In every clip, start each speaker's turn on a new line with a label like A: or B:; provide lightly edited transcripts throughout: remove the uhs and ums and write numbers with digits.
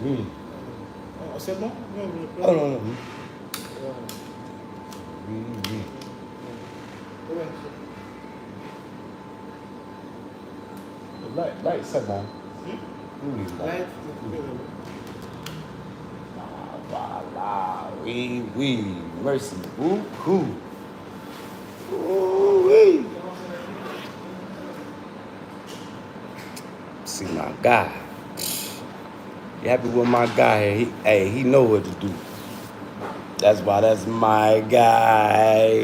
A: Oh, c'est bon?
B: Oh, non. Light, c'est bon. Light. Voilà. Oui. Merci beaucoup. Oui. See my guy. You happy with my guy? He know what to do. That's why that's my guy.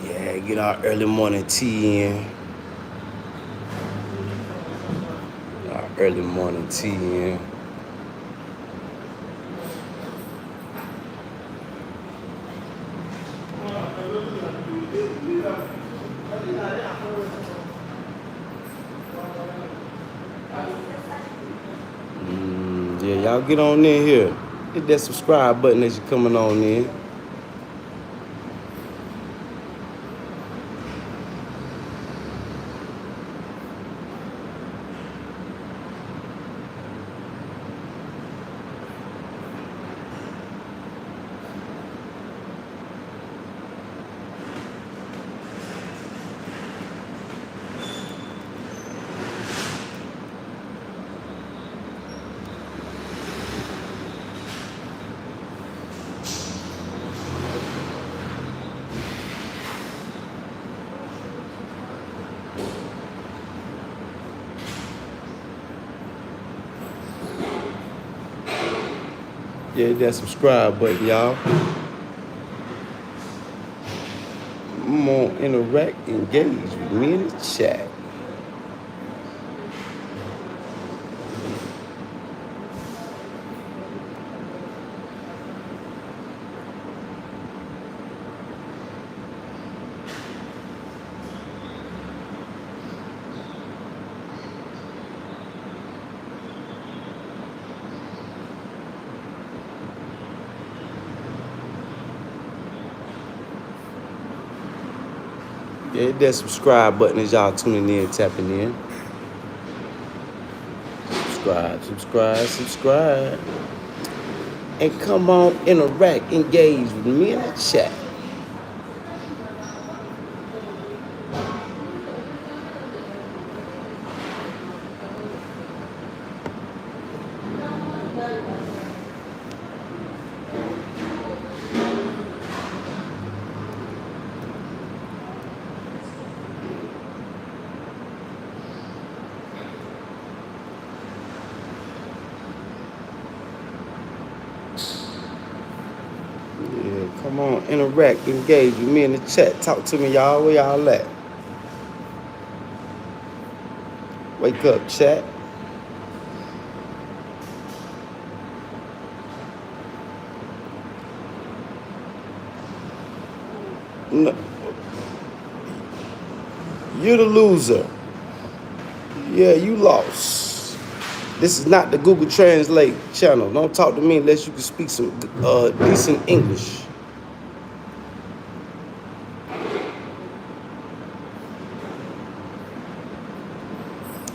B: Yeah, get our early morning tea in. Early morning tea in. Yeah, y'all get on in here. Hit that subscribe button as you're coming on in. Yeah, hit that subscribe button, y'all. I'm gonna interact, engage with me in the chat. Yeah, hit that subscribe button as y'all tuning in, tapping in. Subscribe. And come on, interact, engage with me in the chat. Come on, interact, engage with me in the chat. Talk to me, y'all. Where y'all at? Wake up, chat. No. You're the loser. Yeah, you lost. This is not the Google Translate channel. Don't talk to me unless you can speak some decent English.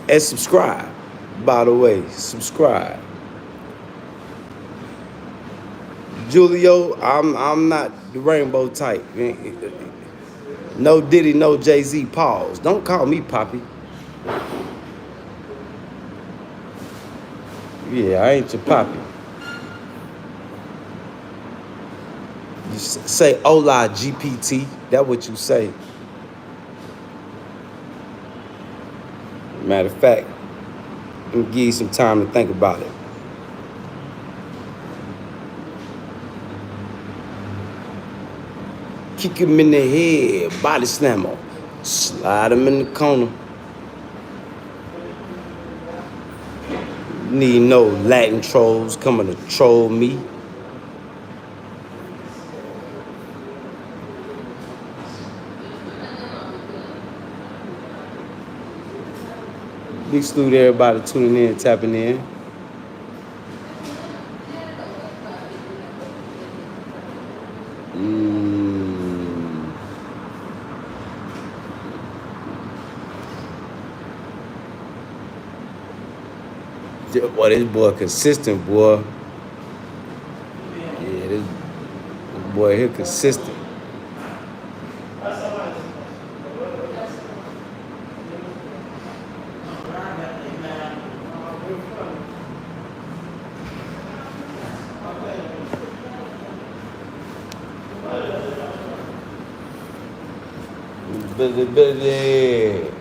B: And subscribe, by the way. Subscribe. Julio, I'm not the rainbow type. No Diddy, no Jay-Z. Pause. Don't call me Poppy. Yeah, I ain't your Poppy. You say hola GPT. That's what you say. Matter of fact, I'm gonna give you some time to think about it. Kick him in the head, body slammer. Slide him in the corner. Need no Latin trolls coming to troll me. Big salute to everybody tuning in, tapping in. Boy, this boy consistent, boy. Yeah, this boy here consistent. Billy.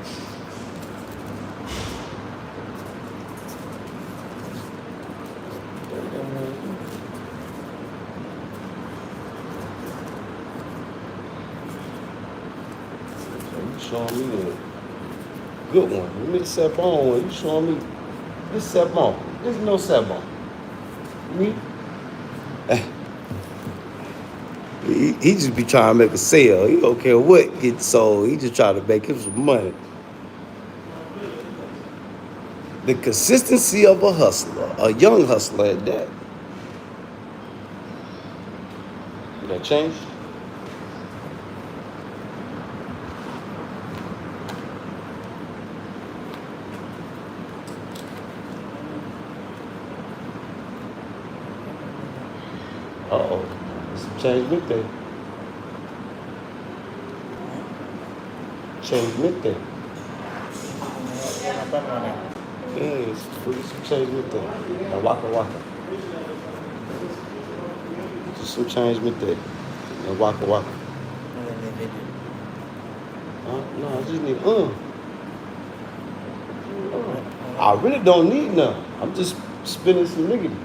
B: You showing me the good one. Give me the Sepon one. You showing me this Sepon. There's no Sepon. Me? He just be trying to make a sale. He don't care what gets sold. He just trying to make him some money. The consistency of a hustler, a young hustler at that. Did that change? Uh-oh. Some change with that. Change with that. Yeah, it's some change with that. Now waka. Just some change with that. And waka. No, I just need I really don't need none. I'm just spending some niggity.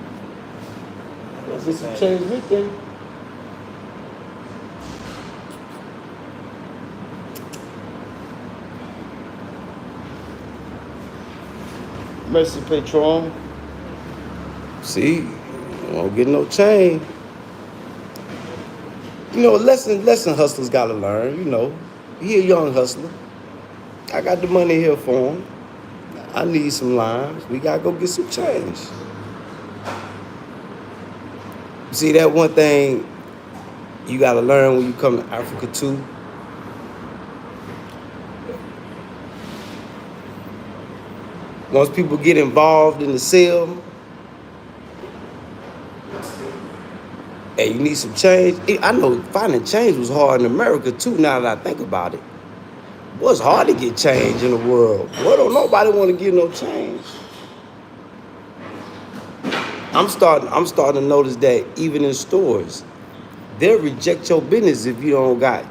B: Just some change with that. Mercy Patron. See, you won't get no change. You know, lesson hustlers gotta learn, you know. He a young hustler. I got the money here for him. I need some limes. We gotta go get some change. See, that one thing you gotta learn when you come to Africa too. Once people get involved in the sale, hey, you need some change. I know finding change was hard in America too, now that I think about it. Boy, it's hard to get change in the world. Boy, don't nobody want to get no change. I'm starting to notice that even in stores, they'll reject your business if you don't got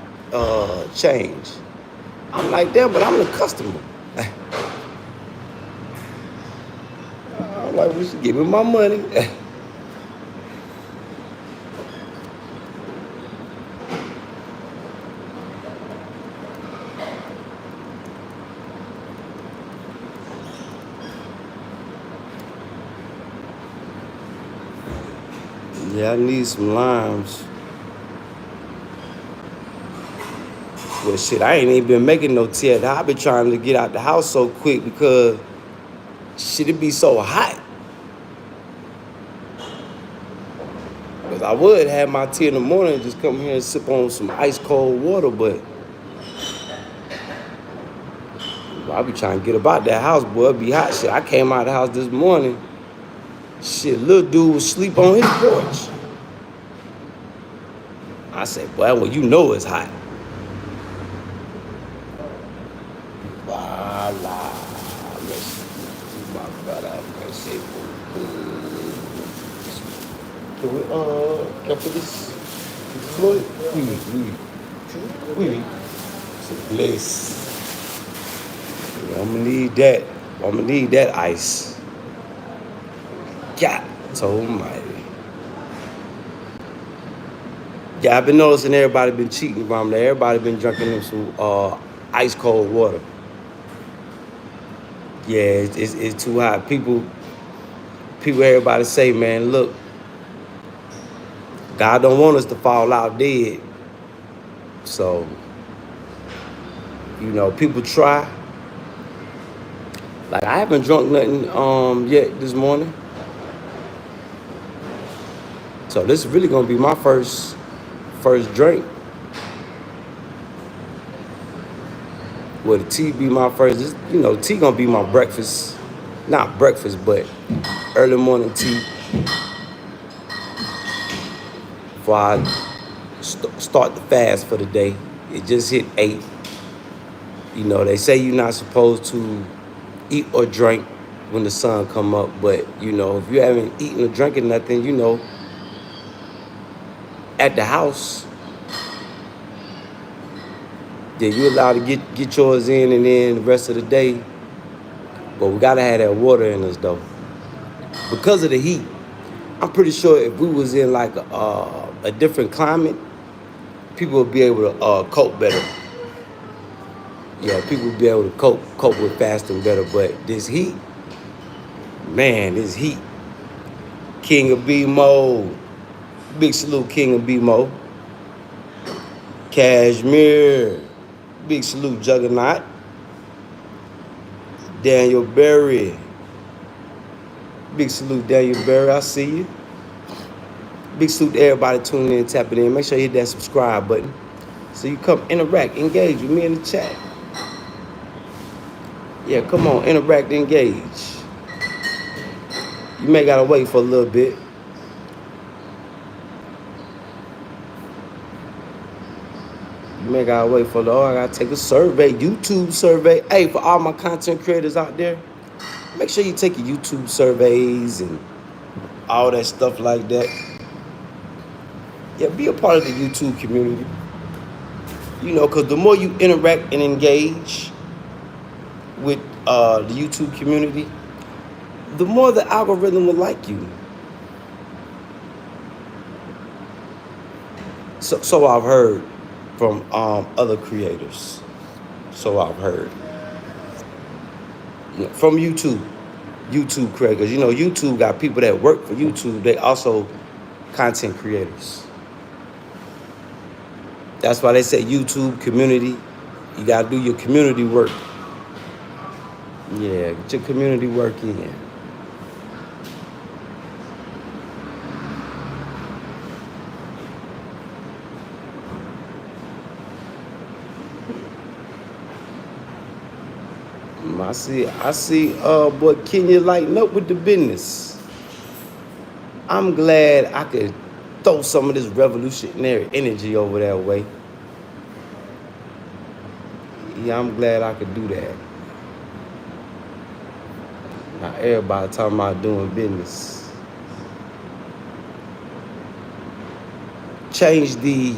B: change. I'm like that, but I'm the customer. I'm like, we should give me my money. Yeah, I need some limes. Well, shit, I ain't even been making no tea. I've been trying to get out the house so quick because shit, it be so hot. Because I would have my tea in the morning and just come here and sip on some ice cold water, but I be trying to get about that house, boy. It be hot. Shit, I came out of the house this morning. Shit, little dude was asleep on his porch. I said, boy, well, you know it's hot. Voila. Can I put this Floyd? Oui. It's a bliss. Yeah, I'm gonna need that ice. God almighty. Yeah, I've been noticing everybody been cheating around there. Everybody been drinking them some ice cold water. Yeah, it's too hot. People, everybody say, man, look, God don't want us to fall out dead. So, you know, people try. Like, I haven't drunk nothing yet this morning. So this is really gonna be my first drink. Well, the tea be my first. You know, tea gonna be my breakfast. not breakfast, but early morning tea before I start the fast for the day. It just hit 8. You know, they say you're not supposed to eat or drink when the sun come up, but you know, if you haven't eaten or drinking nothing, you know, at the house, then you're allowed to get yours in, and then the rest of the day. But we gotta have that water in us though, because of the heat. I'm pretty sure if we was in like a different climate, people would be able to cope better. Yeah, people would be able to cope with fasting better. But this heat, man, this heat. King of B-Mo. Big salute, King of B-Mo. Cashmere. Big salute, Juggernaut. Daniel Berry. Big salute, Daniel Berry. I see you. Big salute to everybody tuning in, tapping in. Make sure you hit that subscribe button so you come interact, engage with me in the chat. Yeah, come on, interact, engage. You may gotta wait for a little bit. You may gotta wait for I gotta take a survey, YouTube survey. Hey, for all my content creators out there, make sure you take your YouTube surveys and all that stuff like that. Yeah, be a part of the YouTube community. You know, because the more you interact and engage with the YouTube community, the more the algorithm will like you. So I've heard from other creators. So I've heard. You know, from YouTube creators. You know, YouTube got people that work for YouTube. They also content creators. That's why they say YouTube community. You gotta do your community work. Yeah, get your community work in. I see boy Kenya lighting up with the business. I'm glad I could throw some of this revolutionary energy over that way. Yeah, I'm glad I could do that. Now everybody talking about doing business. Change the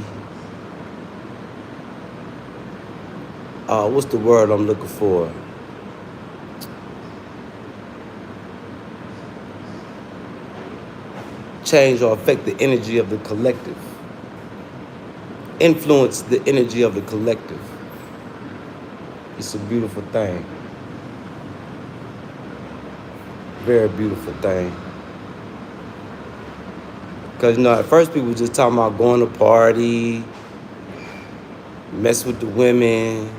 B: what's the word I'm looking for? Change or affect the energy of the collective. Influence the energy of the collective. It's a beautiful thing. Very beautiful thing. Because, you know, at first people were just talking about going to party, mess with the women,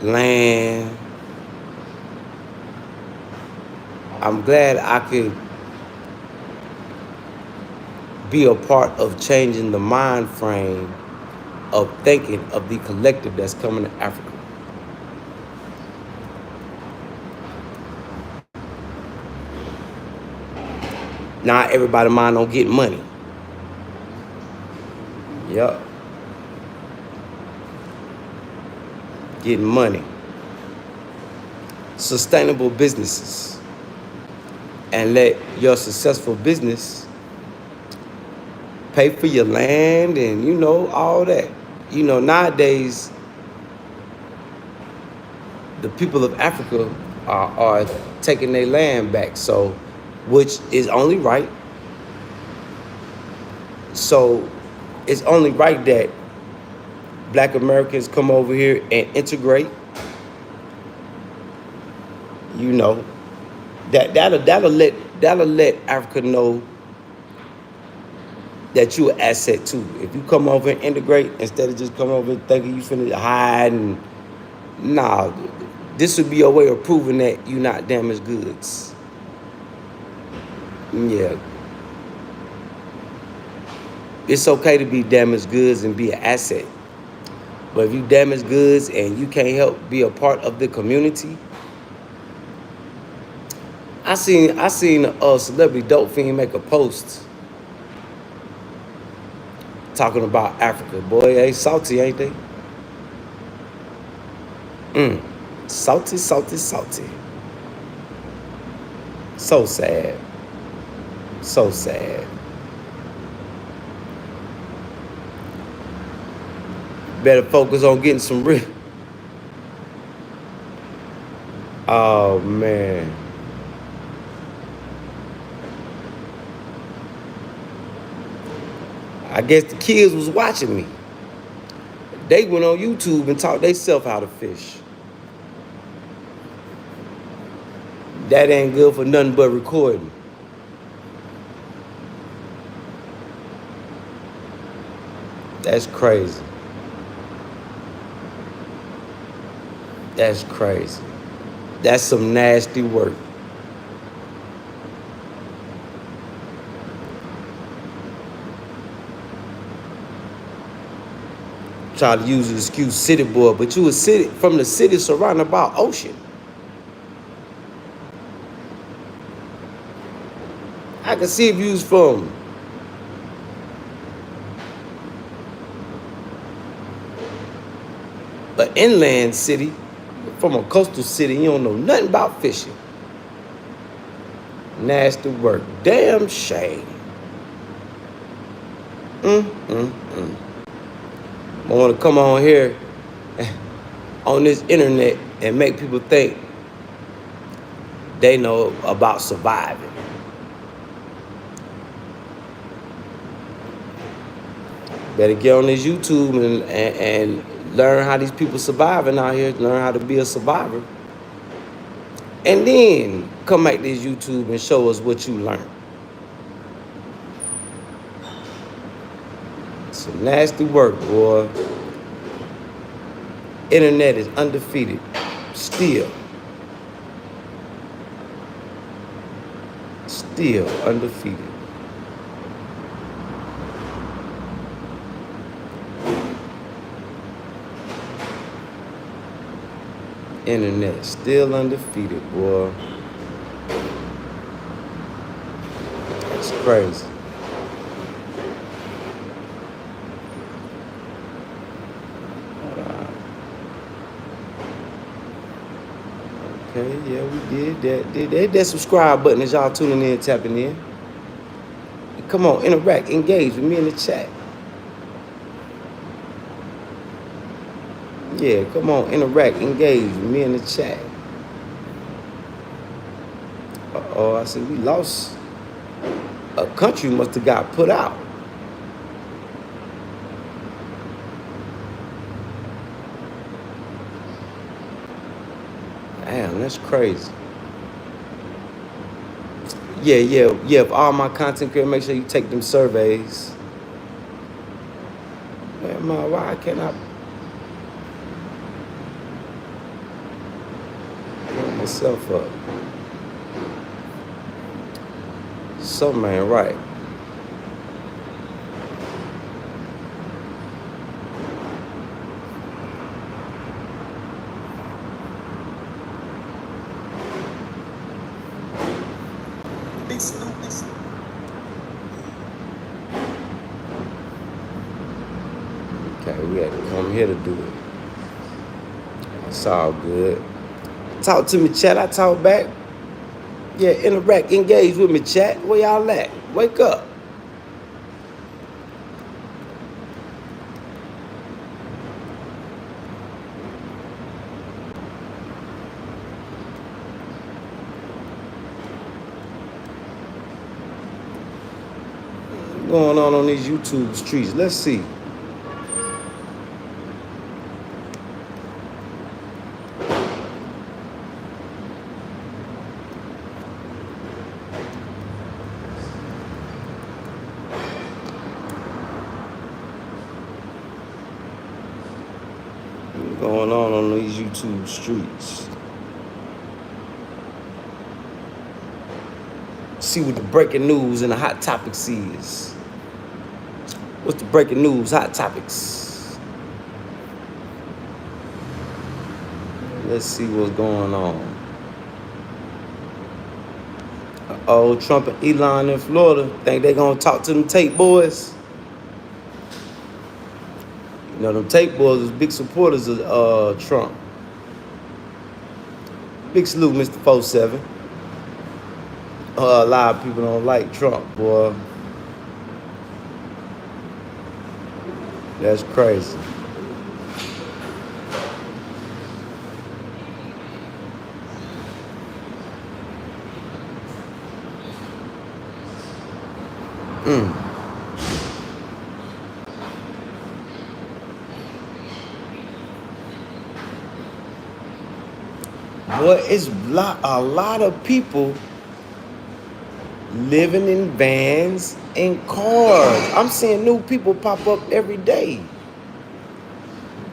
B: land. I'm glad I could be a part of changing the mind frame of thinking of the collective that's coming to Africa. Now everybody mind on getting money. Yup. Getting money. Sustainable businesses. And let your successful business pay for your land and, you know, all that. You know, nowadays, the people of Africa are taking their land back, so, which is only right. So it's only right that Black Americans come over here and integrate. You know, that'll let Africa know that you're an asset too. If you come over and integrate instead of just come over and thinking you finna hide and nah, this would be a way of proving that you're not damaged goods. Yeah. It's okay to be damaged goods and be an asset. But if you damage goods and you can't help be a part of the community, I seen a celebrity dope fiend make a post talking about Africa. Boy, they salty, ain't they? Salty, salty, salty. So sad. So sad. Better focus on getting some real. Oh, man. I guess the kids was watching me. They went on YouTube and taught themselves how to fish. That ain't good for nothing but recording. That's crazy. That's crazy. That's some nasty work. Try to use the excuse city boy, but you a city from the city surrounded by ocean. I can see if you was from an inland city, from a coastal city, you don't know nothing about fishing. Nasty work. Damn shame. I want to come on here on this internet and make people think they know about surviving. Better get on this YouTube and learn how these people surviving out here, learn how to be a survivor. And then come back to this YouTube and show us what you learned. Some nasty work, boy. Internet is undefeated. Still undefeated. Internet still undefeated, boy. That's crazy. Okay, yeah, we did that. Hit that subscribe button as y'all tuning in, tapping in. Come on, interact, engage with me in the chat. Yeah, come on, interact, engage with me in the chat. Uh-oh, I said we lost. A country must have got put out. Damn, that's crazy. Yeah. If all my content creators, make sure you take them surveys. Man, why can't I pull myself up? Something ain't right. Okay, we had to come here to do it. It's all good. Talk to me, chat. I talk back. Yeah, interact, engage with me, chat. Where y'all at? Wake up. What's going on these YouTube streets? Let's see. What's going on these YouTube streets? See what the breaking news and the hot topics is. What's the breaking news, hot topics? Let's see what's going on. Oh, Trump and Elon in Florida think they gonna talk to them Tate boys. You know, them Tate boys is big supporters of Trump. Big salute, Mr. 47. A lot of people don't like Trump, boy. That's crazy. Boy, it's a lot of people living in vans and cars. I'm seeing new people pop up every day.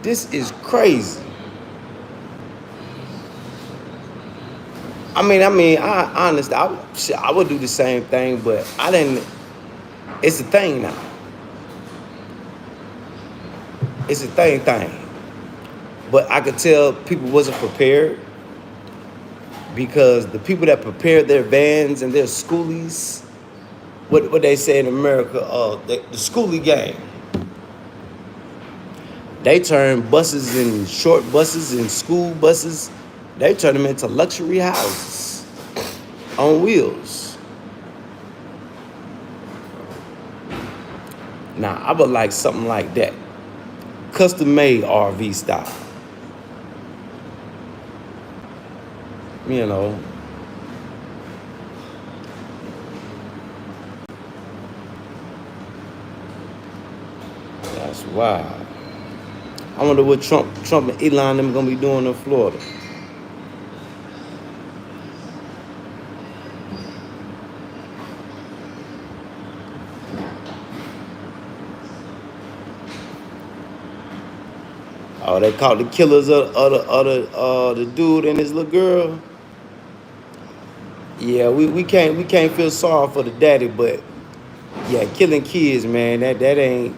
B: This is crazy. I honestly, I would do the same thing, but I didn't. It's a thing now. It's a thing. But I could tell people wasn't prepared because the people that prepared their vans and their schoolies, what they say in America, the schoolie gang. They turn buses and short buses and school buses, they turn them into luxury houses on wheels. Now, I would like something like that. Custom made RV style. You know. That's wild. I wonder what Trump and Elon them gonna be doing in Florida. Oh, they caught the killers of the dude and his little girl. Yeah, we can't feel sorry for the daddy, but yeah, killing kids, man, that ain't.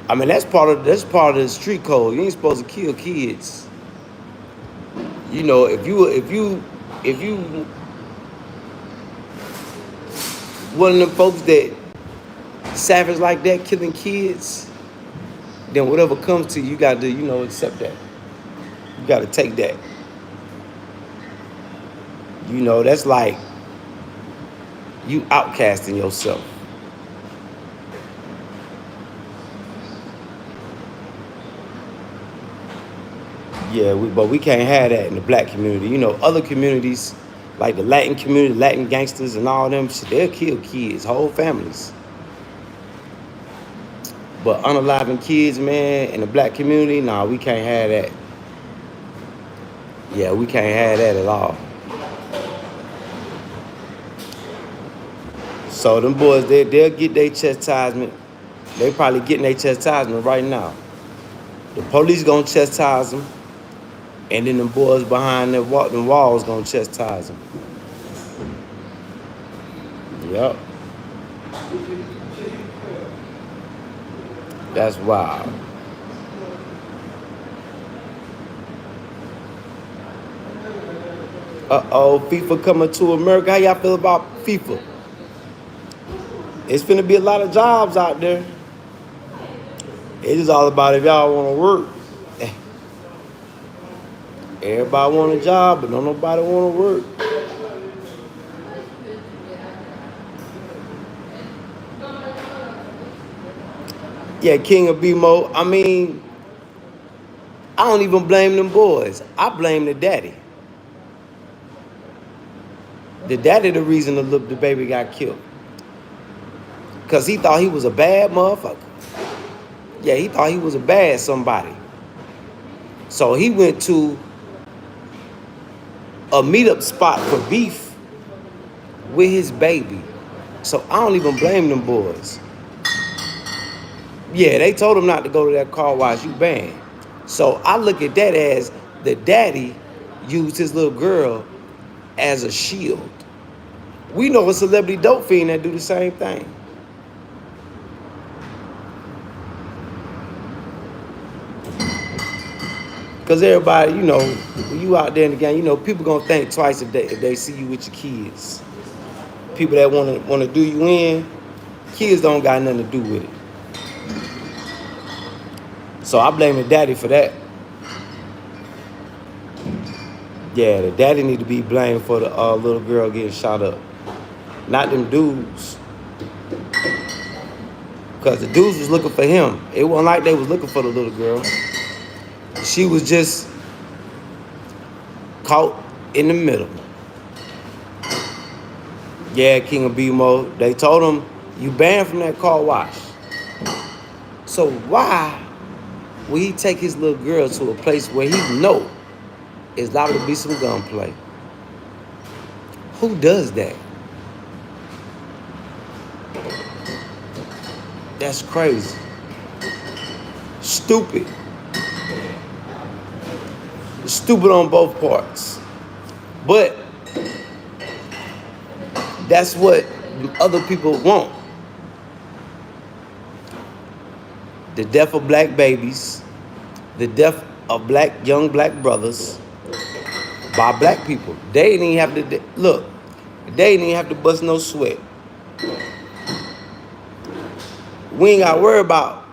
B: I mean, that's part of the street code. You ain't supposed to kill kids. You know, if you one of them folks that savage like that, killing kids, then whatever comes to you, you gotta do, accept that. You gotta take that. You know, that's like you outcasting yourself. Yeah, but we can't have that in the black community. You know, other communities, like the Latin community, Latin gangsters and all them, they'll kill kids, whole families. But unaliving kids, man, in the black community, nah, we can't have that. Yeah, we can't have that at all. So them boys, they'll get their chastisement. They probably getting their chastisement right now. The police gonna chastise them, and then them boys behind them walls gonna chastise them. Yep. That's wild. FIFA coming to America. How y'all feel about FIFA? It's finna be a lot of jobs out there. It's just all about if y'all wanna work. Everybody want a job, but don't nobody wanna work. Yeah, King of BMO. I mean, I don't even blame them boys. I blame the daddy. The daddy the reason the baby got killed. Because he thought he was a bad motherfucker. Yeah, he thought he was a bad somebody. So he went to a meetup spot for beef with his baby. So I don't even blame them boys. Yeah, they told him not to go to that car wash, you banned. So I look at that as the daddy used his little girl as a shield. We know a celebrity dope fiend that do the same thing. Cause everybody, you know, when you out there in the game, you know, people gonna think twice if they see you with your kids. People that wanna do you in, kids don't got nothing to do with it. So I blame the daddy for that. Yeah, the daddy need to be blamed for the little girl getting shot up, not them dudes. Cause the dudes was looking for him. It wasn't like they was looking for the little girl. She was just caught in the middle. Yeah, King of BMO. They told him, you banned from that car wash. So why would he take his little girl to a place where he know is liable to be some gunplay? Who does that? That's crazy. Stupid. Stupid on both parts. But that's what other people want. The death of black babies, the death of young black brothers by black people. They didn't even have to look. They didn't even have to bust no sweat. We ain't got to worry about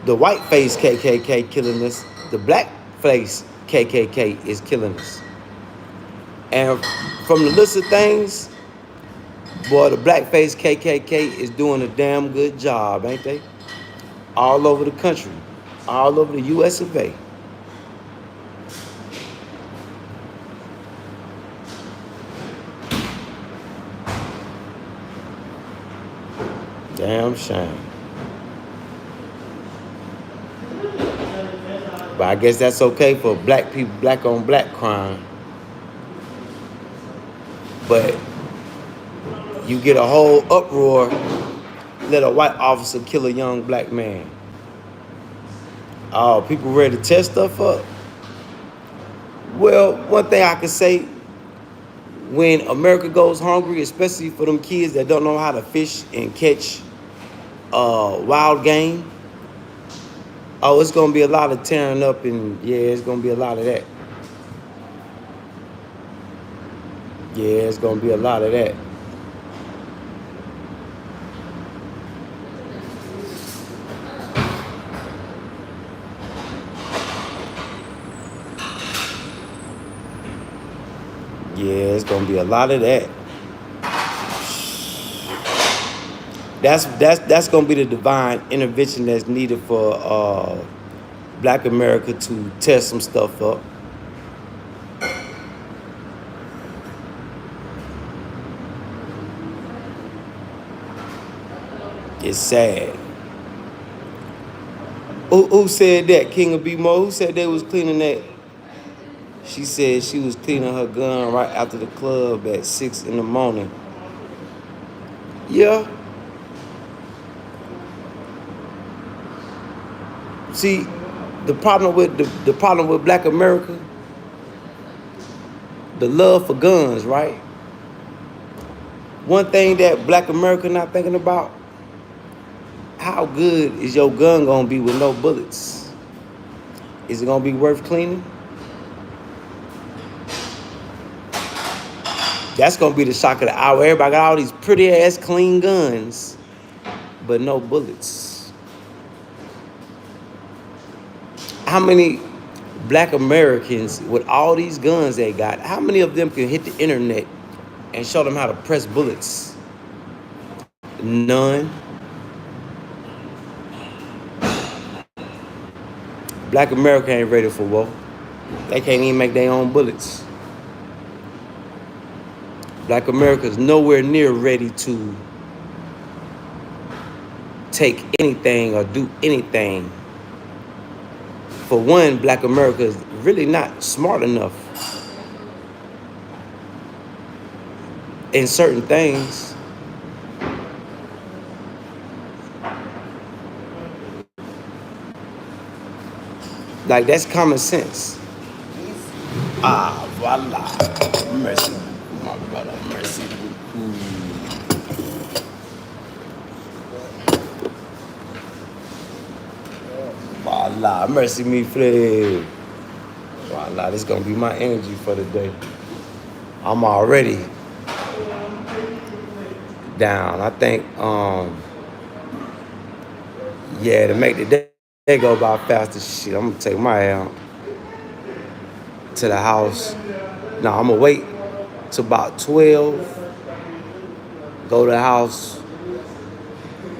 B: the white face KKK killing us. The black face KKK is killing us. And from the list of things, boy, the blackface KKK is doing a damn good job, ain't they? All over the country, all over the US of A. Damn shame. But I guess that's okay for black people, black on black crime. But you get a whole uproar, let a white officer kill a young black man. Oh, people ready to tear stuff up? Well, one thing I can say, when America goes hungry, especially for them kids that don't know how to fish and catch wild game, oh, it's going to be a lot of tearing up, and yeah, it's going to be a lot of that. Yeah, it's going to be a lot of that. Yeah, it's going to be a lot of that. That's going to be the divine intervention that's needed for black America to tear some stuff up. It's sad. Who said that? King of BMO? Who said they was cleaning that? She said she was cleaning her gun right after the club at 6 in the morning. Yeah. See, the problem with black America, the love for guns, right? One thing that black America not thinking about, how good is your gun gonna be with no bullets? Is it gonna be worth cleaning? That's gonna be the shock of the hour. Everybody got all these pretty ass clean guns, but no bullets. How many black Americans with all these guns they got, how many of them can hit the internet and show them how to press bullets? None. Black America ain't ready for war. They can't even make their own bullets. Black America is nowhere near ready to take anything or do anything. For one, black America is really not smart enough in certain things. Like, that's common sense. Ah, voila. Mercy. My brother, mercy. Voila. Allah, mercy me, Fred. Allah, this is gonna be my energy for the day. I'm already down. I think, yeah, to make the day go by faster, shit, I'm gonna take my ass to the house. No, I'm gonna wait till about 12, go to the house,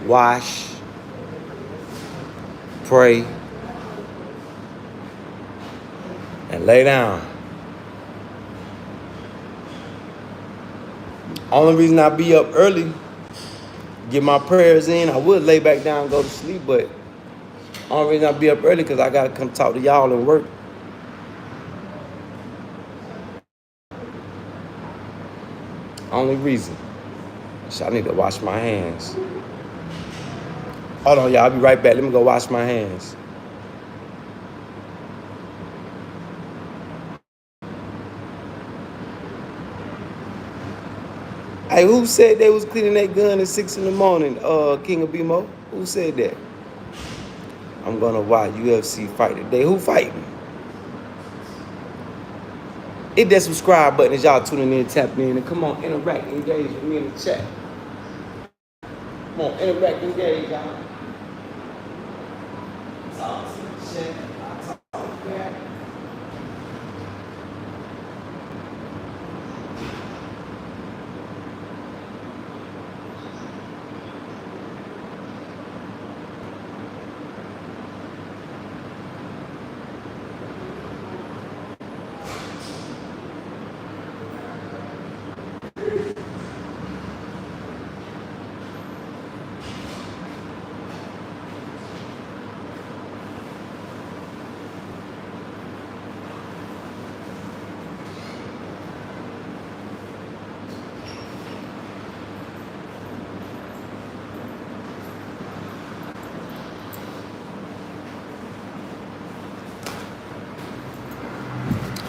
B: wash, pray, and lay down. Only reason I be up early, get my prayers in, I would lay back down and go to sleep, but only reason I be up early because I gotta come talk to y'all and work. Only reason. So I need to wash my hands. Hold on, y'all. I'll be right back. Let me go wash my hands. Hey, who said they was cleaning that gun at 6 in the morning, King of BMO? Who said that? I'm gonna watch UFC fight today. Who fighting? Hit that subscribe button as y'all tuning in, tapping in, and come on, interact, engage with me in the chat. Come on, interact, engage, y'all. Talk to the chat. I talk back.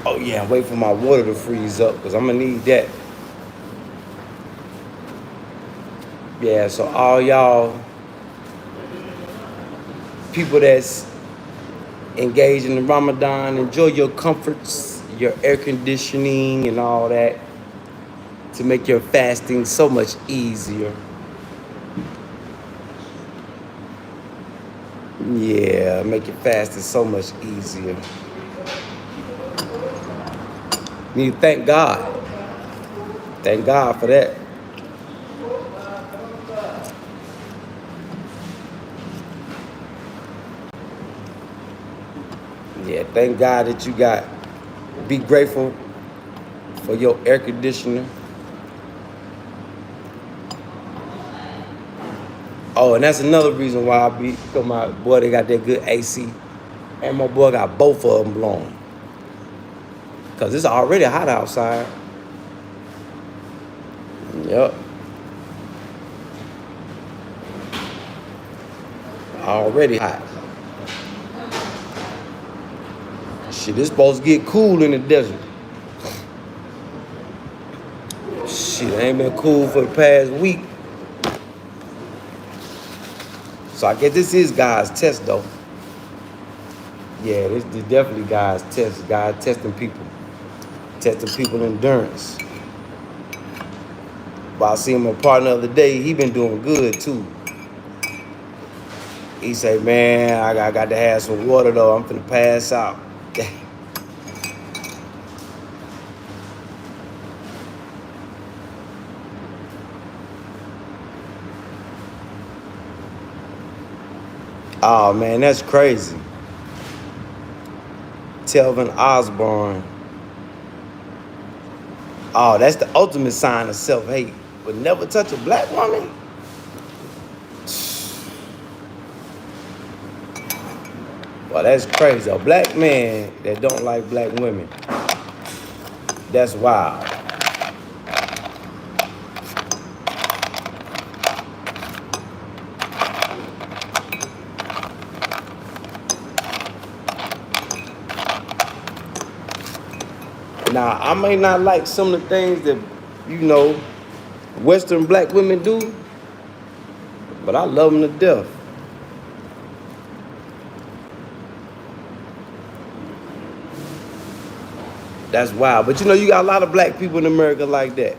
B: Oh yeah, wait for my water to freeze up because I'm gonna need that. Yeah, so all y'all people that's engaged in the Ramadan, enjoy your comforts, your air conditioning and all that to make your fasting so much easier. Yeah, make your fasting so much easier. You need to thank God. Thank God for that. Yeah, thank God that you got, be grateful for your air conditioner. Oh, and that's another reason why I be, because my boy, they got that good AC. And my boy got both of them blown. Because it's already hot outside. Yep. Already hot. Shit, it's supposed to get cool in the desert. Shit, it ain't been cool for the past week. So I guess this is God's test, though. Yeah, this is definitely God's test. God testing people. Testing people's endurance. But I see my partner the other day, he been doing good, too. He say, man, I got to have some water, though. I'm finna pass out. Oh, man, that's crazy. Telvin Osborne. Oh, that's the ultimate sign of self-hate. Would never touch a black woman? Well, that's crazy. A black man that don't like black women. That's wild. Now, I may not like some of the things that, you know, Western black women do, but I love them to death. That's wild. But you know, you got a lot of black people in America like that.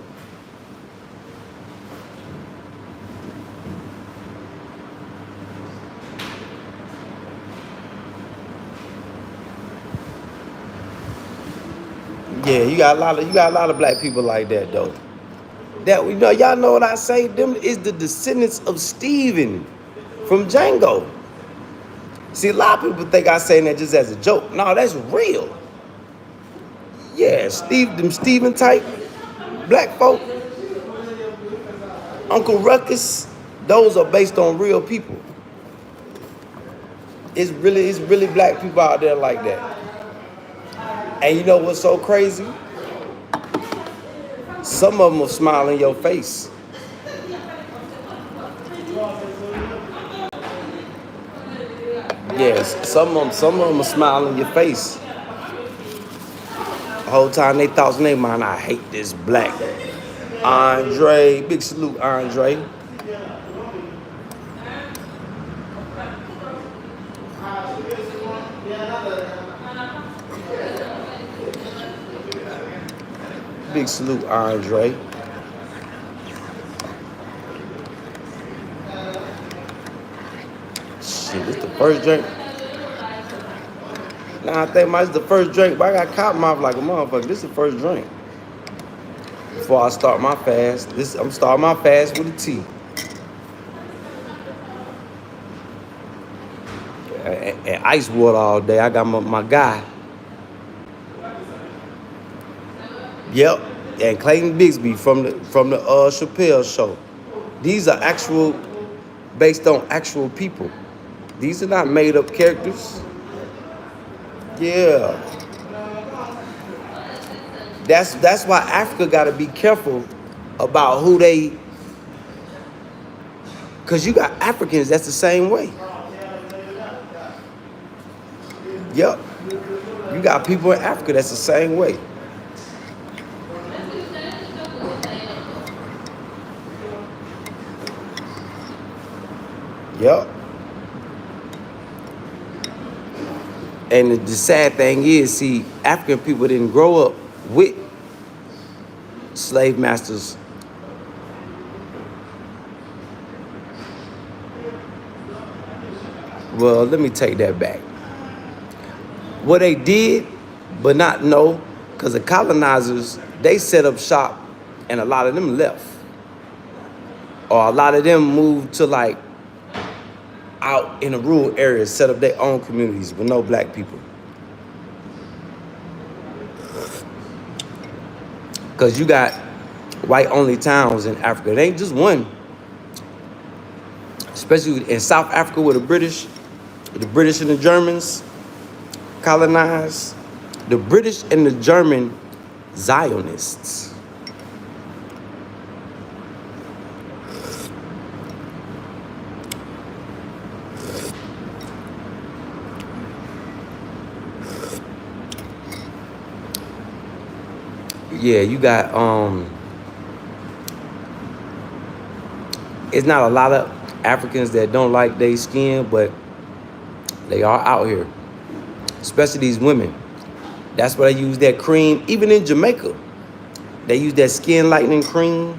B: Yeah, you got a lot of black people like that though. That you know, y'all know what I say? Them is the descendants of Steven from Django. See, a lot of people think I saying that just as a joke. No, that's real. Yeah, them Steven type black folk, Uncle Ruckus, those are based on real people. It's really black people out there like that. And you know what's so crazy? Some of them will smile in your face. Yes, some of them will smile in your face. The whole time they thoughts in their mind, I hate this black. Andre, big salute, Andre. Big salute, Andre. Shit, this the first drink. Nah, I think it's the first drink, but I got cotton mouth like a motherfucker. This is the first drink. Before I start my fast, I'm starting my fast with a tea. And ice water all day. I got my guy. Yep, and Clayton Bigsby from the Chappelle show. These are based on actual people. These are not made up characters. Yeah. That's why Africa gotta be careful about who they, cause you got Africans that's the same way. Yep. You got people in Africa that's the same way. Yep. And the sad thing is, see, African people didn't grow up with slave masters. Well, let me take that back. What they did, but not know, because the colonizers, they set up shop and a lot of them left. Or a lot of them moved to like out in the rural areas, set up their own communities with no black people. Because you got white-only towns in Africa. It ain't just one. Especially in South Africa where the British and the Germans colonized. The British and the German Zionists. Yeah, you got, it's not a lot of Africans that don't like their skin, but they are out here, especially these women. That's why they use that cream. Even in Jamaica, they use that skin lightening cream.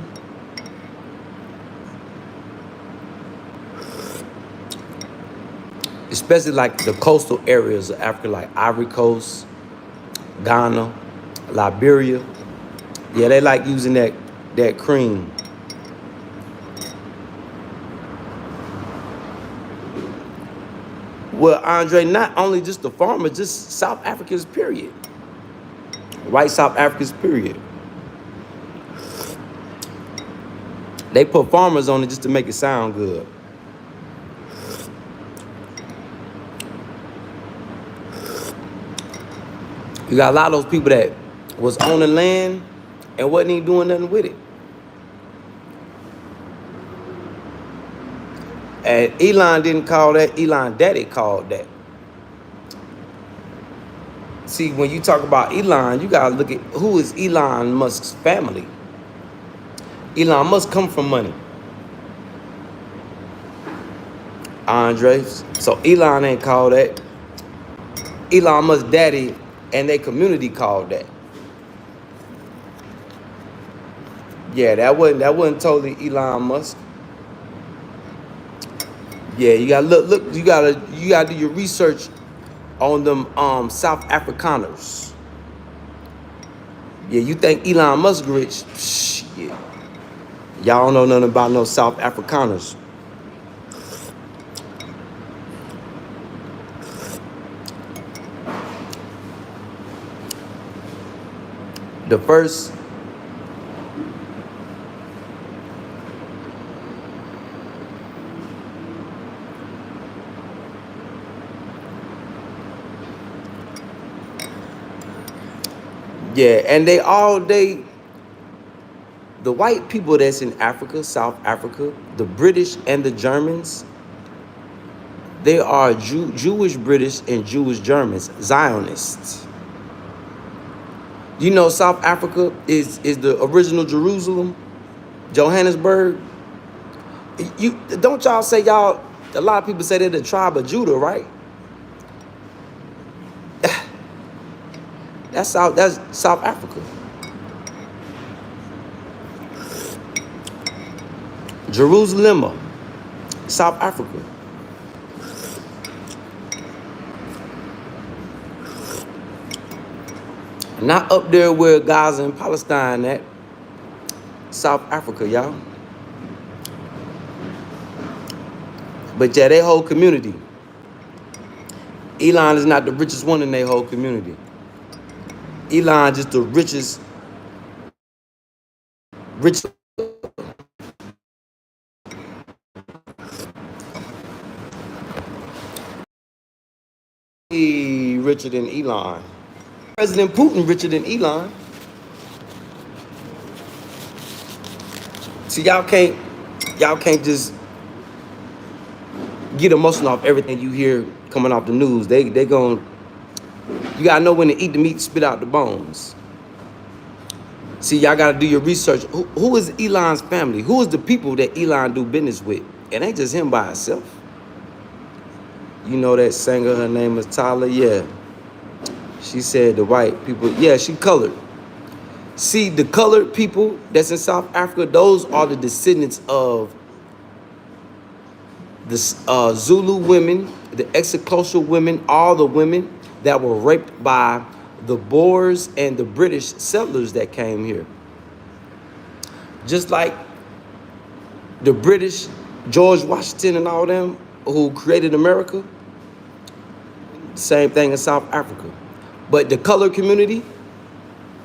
B: Especially like the coastal areas of Africa, like Ivory Coast, Ghana, Liberia. Yeah, they like using that cream. Well, Andre, not only just the farmers, just South Africans, period. White South Africans, period. They put farmers on it just to make it sound good. You got a lot of those people that was on the land and wasn't even doing nothing with it. And Elon didn't call that. Elon daddy called that. See, when you talk about Elon, you gotta look at who is Elon Musk's family. Elon Musk come from money. Andre. So Elon ain't called that. Elon Musk's daddy and their community called that. Yeah, that wasn't totally Elon Musk. Yeah, you gotta look. You gotta do your research on them South Afrikaners. Yeah, you think Elon Musk rich? Shit. Y'all don't know nothing about no South Afrikaners. The first, yeah, and the white people that's in Africa, South Africa, the British and the Germans, they are Jewish British and Jewish Germans, Zionists. You know, South Africa is the original Jerusalem, Johannesburg. You don't y'all say y'all. A lot of people say they're the tribe of Judah, right? That's South Africa. Jerusalem, South Africa. Not up there where Gaza and Palestine at. South Africa, y'all. But yeah, their whole community. Elon is not the richest one in their whole community. Elon just the rich richer than Elon. President Putin richer than Elon. See, y'all can't just get emotional off everything you hear coming off the news. They gon' you gotta know when to eat the meat, spit out the bones. See, y'all gotta do your research. Who is Elon's family? Who is the people that Elon do business with? It ain't just him by himself. You know that singer, her name is Tyler, yeah. She said the white people, yeah, she colored. See, the colored people that's in South Africa, those are the descendants of the Zulu women, the Exocoastal women, all the women that were raped by the Boers and the British settlers that came here. Just like the British, George Washington and all them who created America, same thing in South Africa. But the colored community,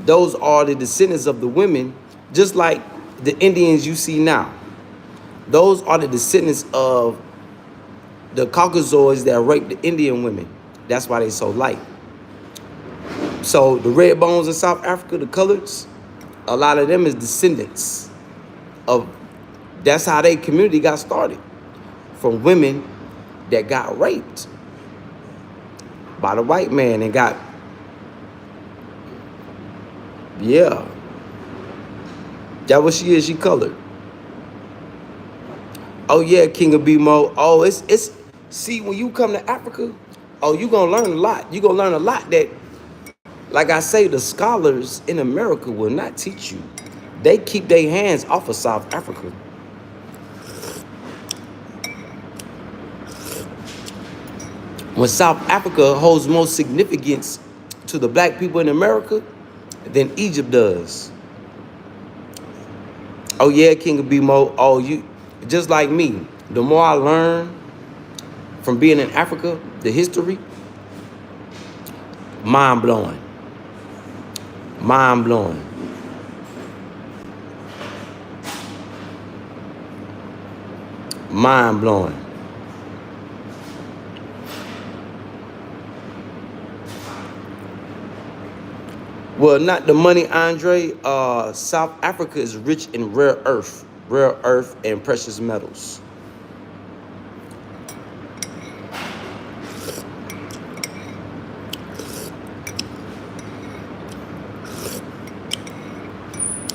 B: those are the descendants of the women, just like the Indians you see now. Those are the descendants of the Caucasoids that raped the Indian women. That's why they so light. So the red bones in South Africa, the coloreds, a lot of them is descendants of, that's how their community got started. From women that got raped by the white man and got, yeah. That what she is, she colored. Oh yeah, King of BMO. Oh, it's see, when you come to Africa, oh, you gonna learn a lot. You gonna learn a lot that, like I say, the scholars in America will not teach you. They keep their hands off of South Africa. When South Africa holds more significance to the black people in America than Egypt does. Oh yeah, King of BMO. Oh, you just like me. The more I learn from being in Africa, the history, mind blowing. Mind blowing. Mind blowing. Well, not the money, Andre. South Africa is rich in rare earth and precious metals.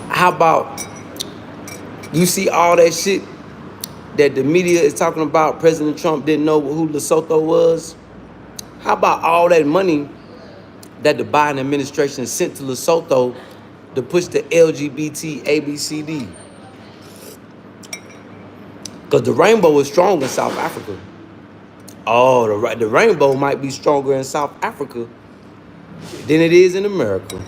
B: How about you see all that shit that the media is talking about? President Trump didn't know who Lesotho was. How about all that money that the Biden administration sent to Lesotho to push the LGBT ABCD. Because the rainbow is strong in South Africa. Oh, the rainbow might be stronger in South Africa than it is in America.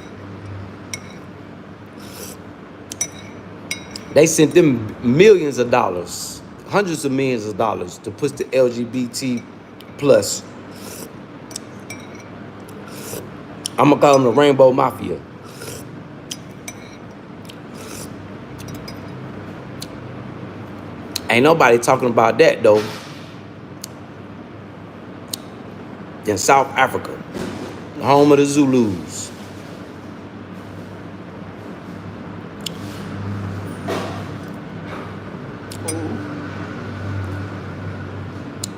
B: They sent them millions of dollars, hundreds of millions of dollars to push the LGBT plus. I'm gonna call them the Rainbow Mafia. Ain't nobody talking about that though. In South Africa, home of the Zulus.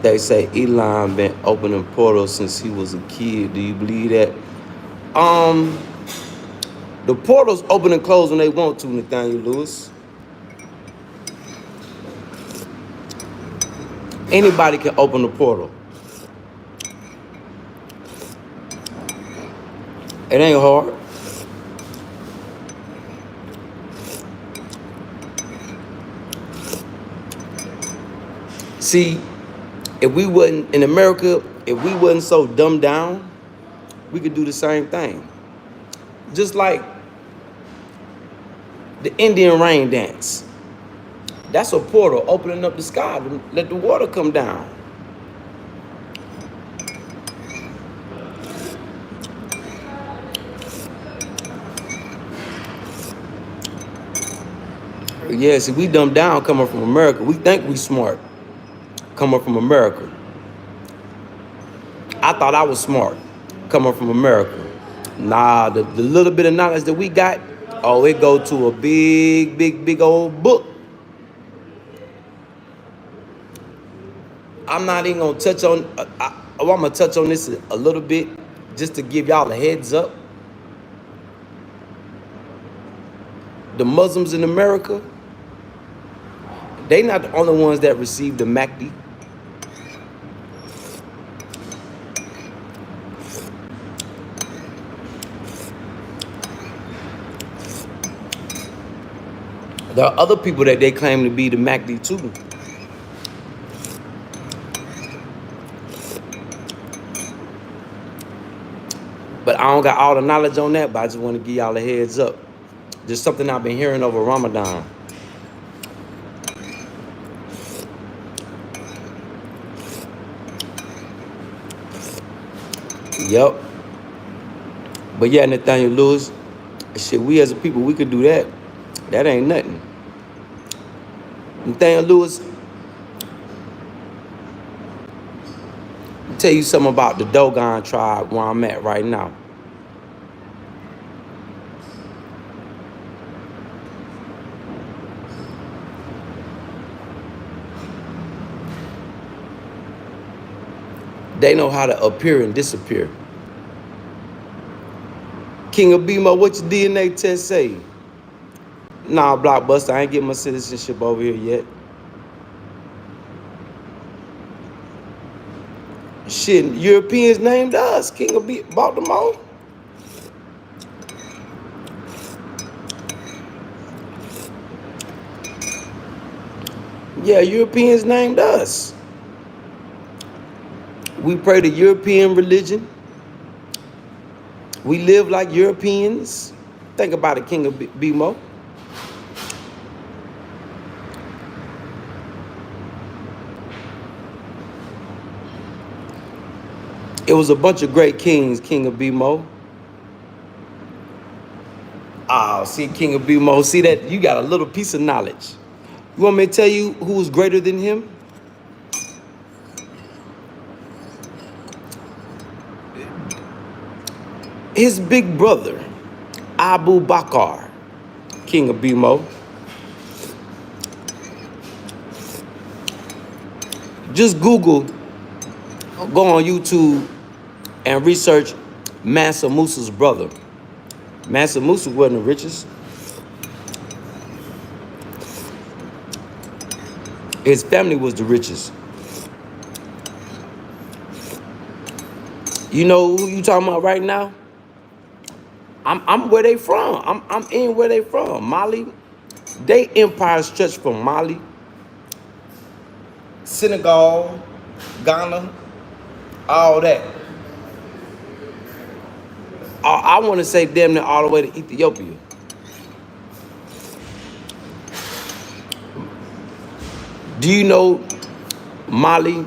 B: They say Elon been opening portals since he was a kid. Do you believe that? The portals open and close when they want to, Nathaniel Lewis. Anybody can open the portal. It ain't hard. See, if we wasn't in America, if we wasn't so dumbed down, we could do the same thing. Just like the Indian rain dance. That's a portal opening up the sky to let the water come down. Yeah, see, we dumbed down coming from America. We think we smart coming from America. I thought I was smart coming from America. Nah, the little bit of knowledge that we got, oh, it go to a big old book. I'm not even gonna touch on, I'm gonna touch on this a little bit just to give y'all a heads up. The Muslims in America, they not the only ones that received the Mahdi. There are other people that they claim to be the Mahdi too. But I don't got all the knowledge on that, but I just want to give y'all a heads up. Just something I've been hearing over Ramadan. Yep. But yeah, Nathaniel Lewis, shit, we as a people, we could do that. That ain't nothing. Nathaniel Lewis, I'll tell you something about the Dogon tribe where I'm at right now. They know how to appear and disappear. King of Bimo, what your DNA test say? Nah, Blockbuster, I ain't get my citizenship over here yet. Shit, Europeans named us King of Baltimore. Yeah, Europeans named us. We pray the European religion. We live like Europeans. Think about it, King of Bimo. It was a bunch of great kings, King of Bimo. Oh, see, King of Bimo, see that? You got a little piece of knowledge. You want me to tell you who was greater than him? His big brother, Abu Bakr, King of Bimo. Just Google, go on YouTube and research Mansa Musa's brother. Mansa Musa wasn't the richest. His family was the richest. You know who you talking about right now? I'm where they from. I'm in where they from. Mali. They empire stretched from Mali, Senegal, Ghana, all that. I want to say damn near all the way to Ethiopia. Do you know Mali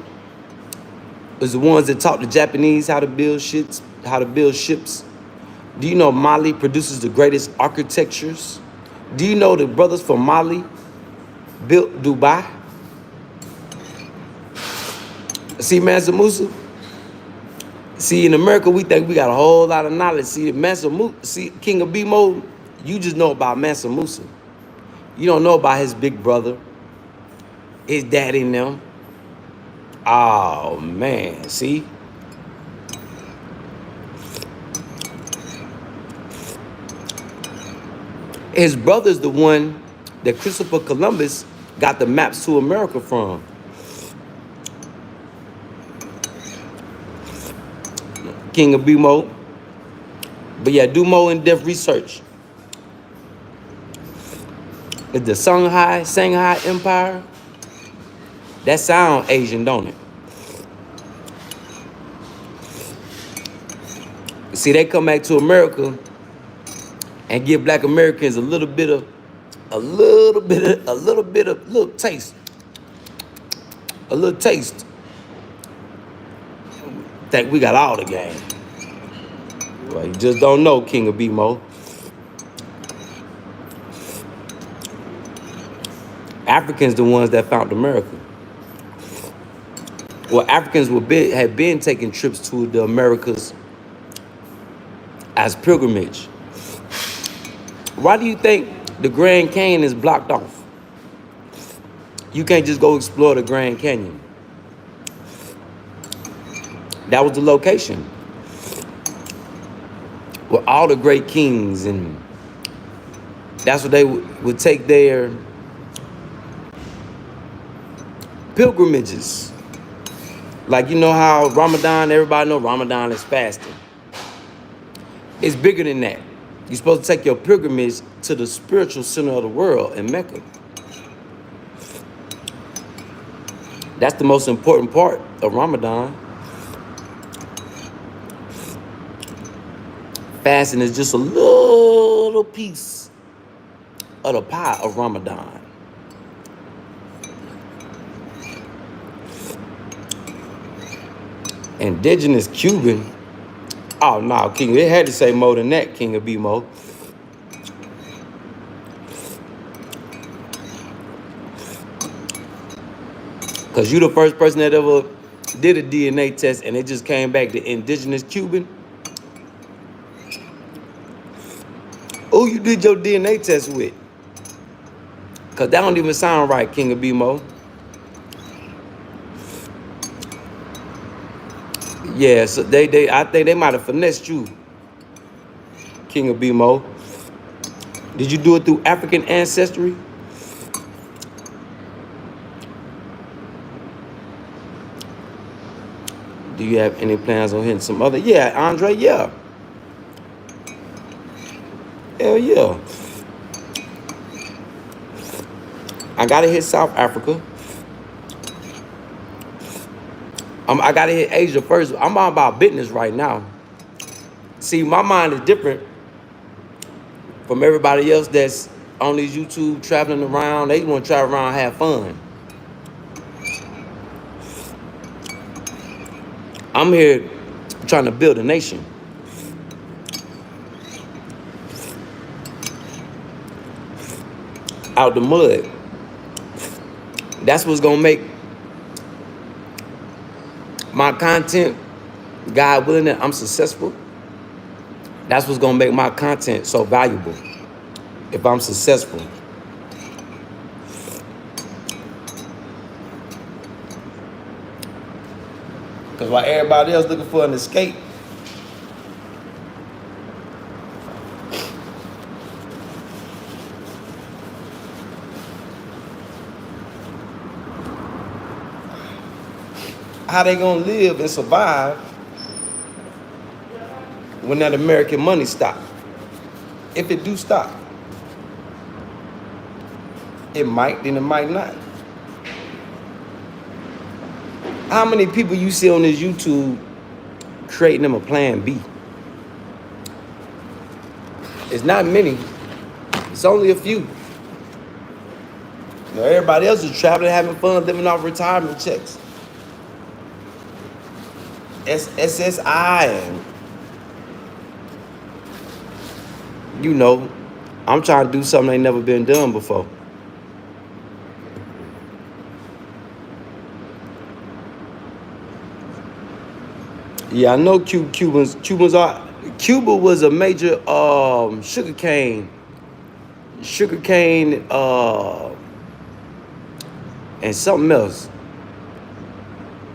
B: is the ones that taught the Japanese how to build ships? How to build ships? Do you know Mali produces the greatest architectures? Do you know the brothers from Mali built Dubai? See, Mansa Musa? See, in America, we think we got a whole lot of knowledge. See, Mansa Musa, see, King of B-Mode, you just know about Mansa Musa. You don't know about his big brother, his daddy and them. Oh, man, see? His brother's the one that Christopher Columbus got the maps to America from. King of B-Mode. But yeah, do more in-depth research. Is the Shanghai Empire? That sound Asian, don't it? See, they come back to America and give black Americans a little taste. A little taste. Think we got all the game. Well, you just don't know, King of B-Mo. Africans the ones that found America. Well, Africans had been taking trips to the Americas as pilgrimage. Why do you think the Grand Canyon is blocked off? You can't just go explore the Grand Canyon. That was the location where all the great kings, and that's what they would take their pilgrimages. Like, you know how Ramadan, everybody know Ramadan is fasting. It's bigger than that. You're supposed to take your pilgrimage to the spiritual center of the world in Mecca. That's the most important part of Ramadan. Fasting is just a little piece of the pie of Ramadan. Indigenous Cuban. Oh, no, King. It had to say more than that, King of B-Mo. Because you the first person that ever did a DNA test and it just came back to indigenous Cuban. Who you did your DNA test with? Because that don't even sound right, King of B-Mo. Yeah, so I think they might have finessed you, King of B-Mo. Did you do it through African ancestry? Do you have any plans on hitting some other? Yeah, Andre, yeah. Hell yeah. I gotta hit South Africa. I gotta hit Asia first. I'm all about business right now. See, my mind is different from everybody else that's on these YouTube traveling around. They want to travel around and have fun. I'm here trying to build a nation. Out the mud. That's what's gonna make my content, God willing, that I'm successful. That's what's gonna make my content so valuable if I'm successful. Because while everybody else looking for an escape, how they gonna live and survive when that American money stop? if it do stop. It might, then it might not. How many people you see on this YouTube creating them a plan B? It's not many. It's only a few. You know, everybody else is traveling, having fun, living off retirement checks. SSI and, you know, I'm trying to do something ain't never been done before. Yeah, I know Cubans are. Cuba was a major sugarcane, and something else.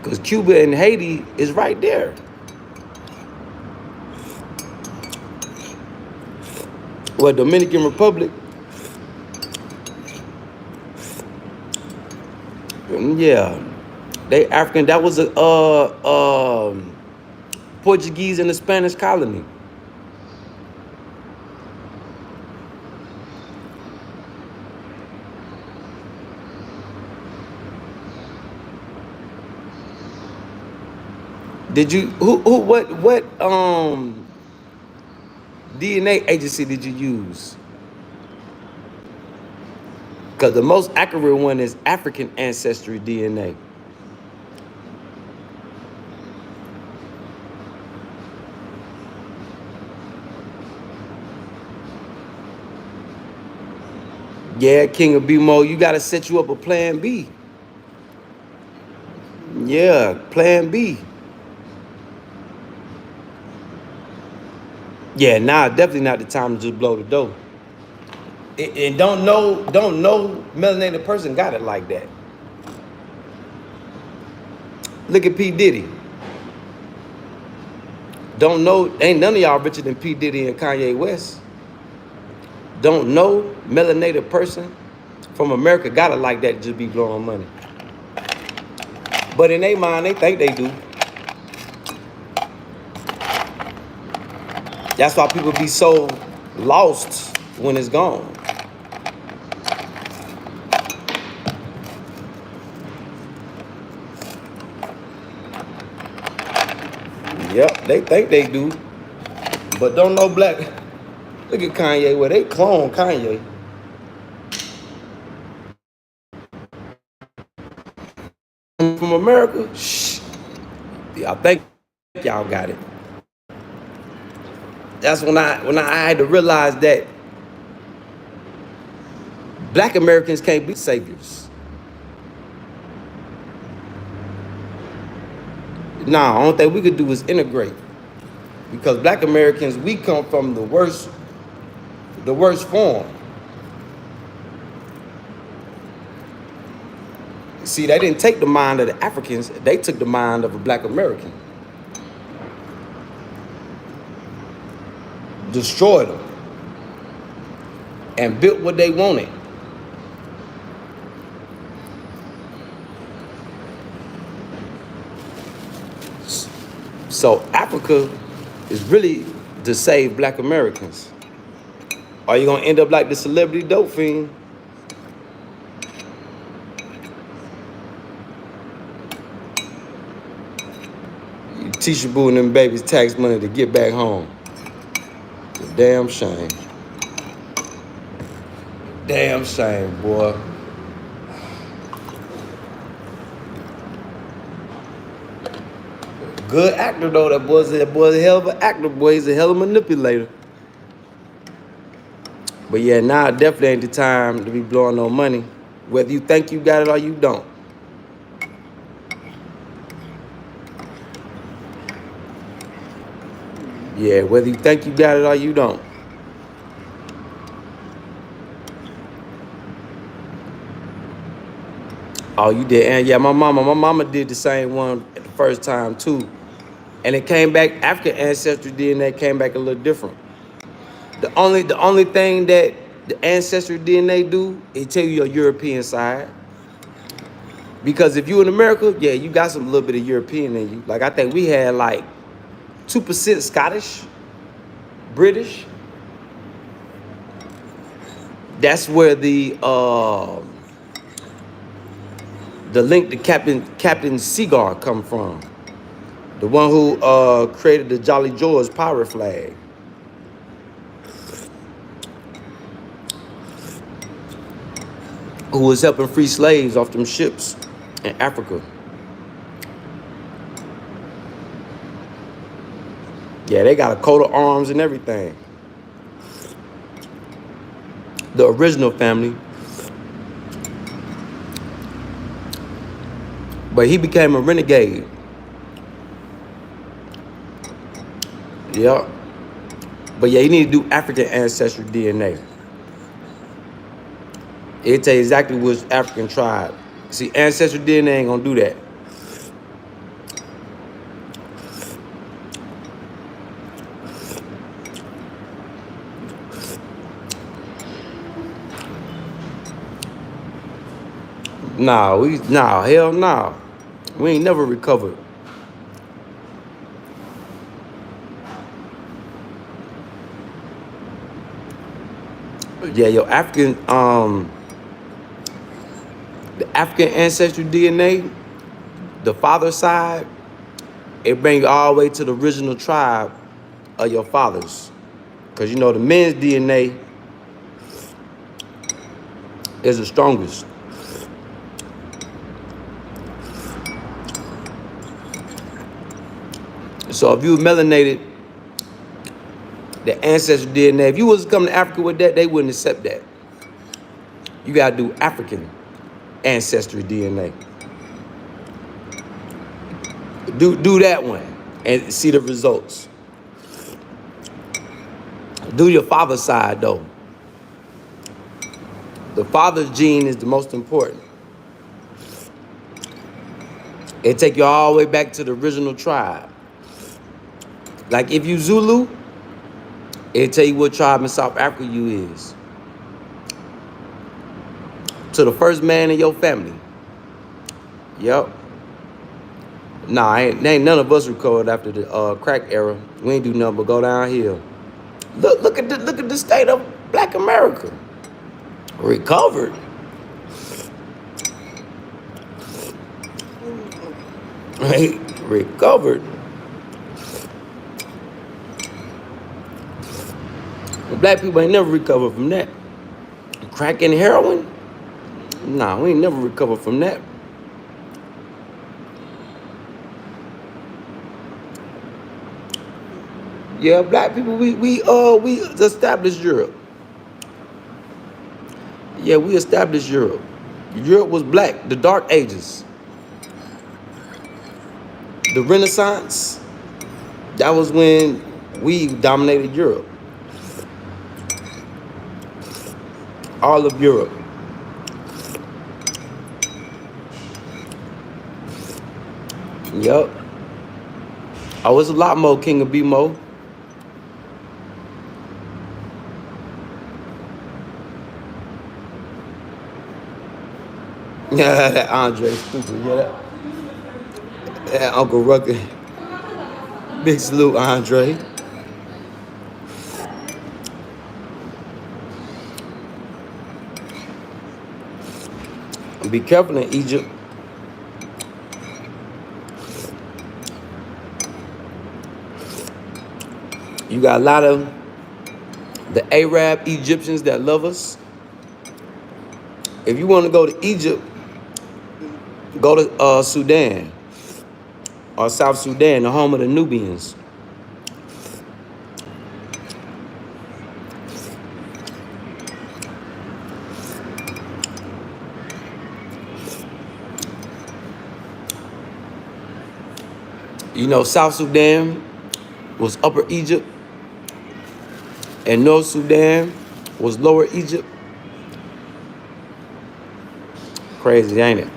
B: Because Cuba and Haiti is right there. Well, Dominican Republic. Yeah, they African. That was a Portuguese and the Spanish colony. Did you what DNA agency did you use? Because the most accurate one is African ancestry DNA. Yeah, King of B-Mo, you gotta set you up a plan B. Yeah, plan B. Yeah, nah, definitely not the time to just blow the dough. And don't know melanated person got it like that. Look at P. Diddy. Don't know, ain't none of y'all richer than P. Diddy and Kanye West. Don't know melanated person from America got it like that to just be blowing money. But in their mind, they think they do. That's why people be so lost when it's gone. Yep, they think they do, but don't know black. Look at Kanye, where they clone Kanye. From America, shh. I think y'all got it. That's when I had to realize that black Americans can't be saviors. Nah, the only thing we could do is integrate. Because black Americans, we come from the worst form. See, they didn't take the mind of the Africans, they took the mind of a black American. Destroyed them. And built what they wanted. So Africa is really to save black Americans. Or you're gonna end up like the celebrity dope fiend. You teach your boo and them babies tax money to get back home. It's a damn shame. Damn shame, boy. Good actor though, that boy's a hell of an actor, boy. He's a hell of a manipulator. But yeah, now definitely ain't the time to be blowing no money. Whether you think you got it or you don't. Yeah, whether you think you got it or you don't. Oh, you did, and yeah, my mama did the same one at the first time too. And it came back, African ancestry DNA came back a little different. The only thing that the ancestry DNA do, it tell you your European side. Because if you in America, yeah, you got some little bit of European in you. Like I think we had like 2% Scottish, British. That's where the link to Captain Seagar come from. The one who created the Jolly George pirate flag. Who was helping free slaves off them ships in Africa. Yeah, they got a coat of arms and everything. The original family. But he became a renegade. Yep. But yeah, you need to do African ancestry DNA. It'll tell you exactly which African tribe. See, ancestry DNA ain't gonna do that. Hell no. We ain't never recovered. Yeah, your African, the African ancestry DNA, the father side, it brings you all the way to the original tribe of your fathers. Because you know the men's DNA is the strongest. So if you melanated, the ancestry DNA, if you was to come to Africa with that, they wouldn't accept that. You gotta do African ancestry DNA. Do that one and see the results. Do your father's side though. The father's gene is the most important. It take you all the way back to the original tribe. Like if you Zulu, it'll tell you what tribe in South Africa you is. To the first man in your family. Yep. Nah, ain't none of us recovered after the crack era. We ain't do nothing but go downhill. Look at the state of Black America. Recovered. Right? Recovered. Black people ain't never recovered from that. Crack and heroin? Nah, we ain't never recovered from that. Yeah, black people, we established Europe. Yeah, we established Europe. Europe was black, the Dark Ages. The Renaissance, that was when we dominated Europe. All of Europe. Yep. Oh, it's a lot more King of B-Mo. Yeah, that Andre stupid. Yeah, that Uncle Rucker. Big salute, Andre. Be careful in Egypt. You got a lot of the Arab Egyptians that love us. If you want to go to Egypt, go to Sudan or South Sudan, the home of the Nubians. You know, South Sudan was Upper Egypt and North Sudan was Lower Egypt. Crazy, ain't it?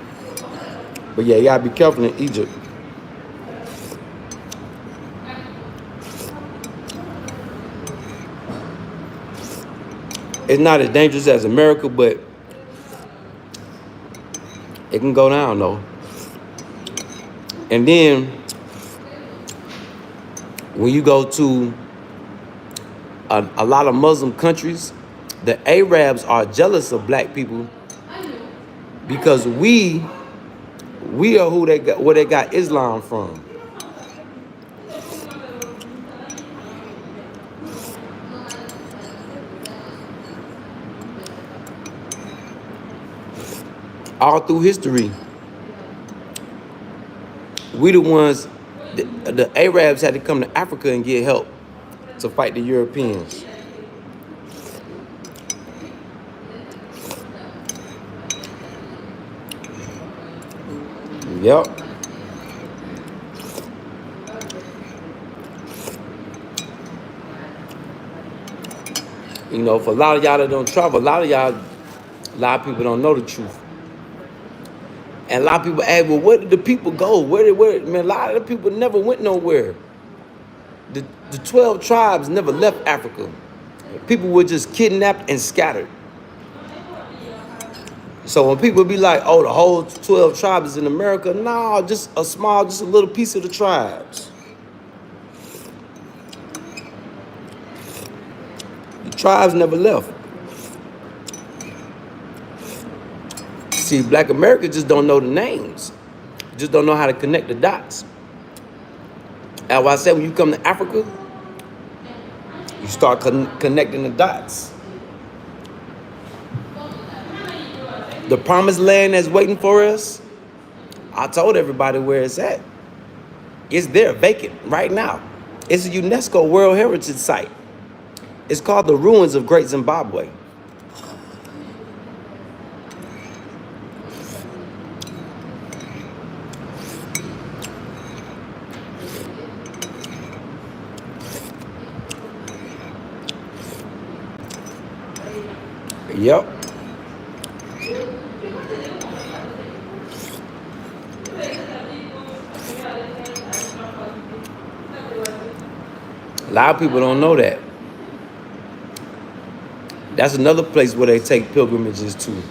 B: But yeah, you gotta be careful in Egypt. It's not as dangerous as America, but it can go down though. And then when you go to a lot of Muslim countries, The Arabs are jealous of black people because we are who they got, where they got Islam from. All through history, we the ones, the Arabs had to come to Africa and get help to fight the Europeans. Yep. You know, for a lot of y'all that don't travel, a lot of people don't know the truth. And a lot of people ask, well, where did the people go? Man, a lot of the people never went nowhere. The 12 tribes never left Africa. People were just kidnapped and scattered. So when people be like, oh, the whole 12 tribes is in America, no, just a little piece of the tribes. The tribes never left. See, black Americans just don't know the names. Just don't know how to connect the dots. That's why I said when you come to Africa, you start connecting the dots. The promised land that's waiting for us, I told everybody where it's at. It's there, vacant, right now. It's a UNESCO World Heritage Site. It's called the Ruins of Great Zimbabwe. Yep. A lot of people don't know that. That's another place where they take pilgrimages to.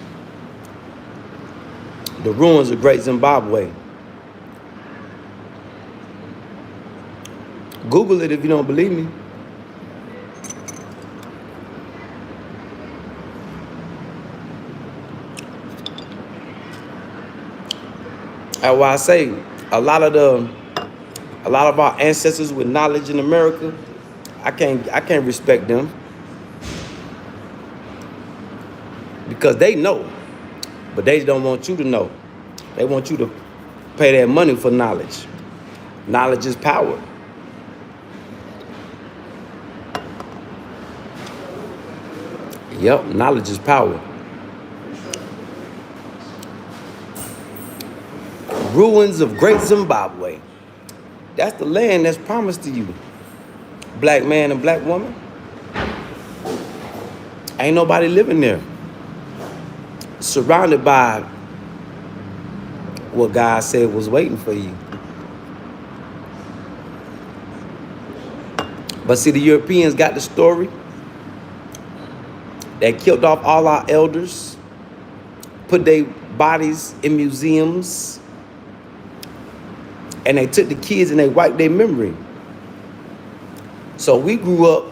B: The ruins of Great Zimbabwe. Google it if you don't believe me. That's why I say a lot of our ancestors with knowledge in America, I can't respect them because they know, but they don't want you to know. They want you to pay their money for knowledge. Knowledge is power. Yep, knowledge is power. Ruins of Great Zimbabwe. That's the land that's promised to you. Black man and black woman. Ain't nobody living there. Surrounded by what God said was waiting for you. But see, the Europeans got the story. They killed off all our elders, put their bodies in museums, and they took the kids and they wiped their memory. So we grew up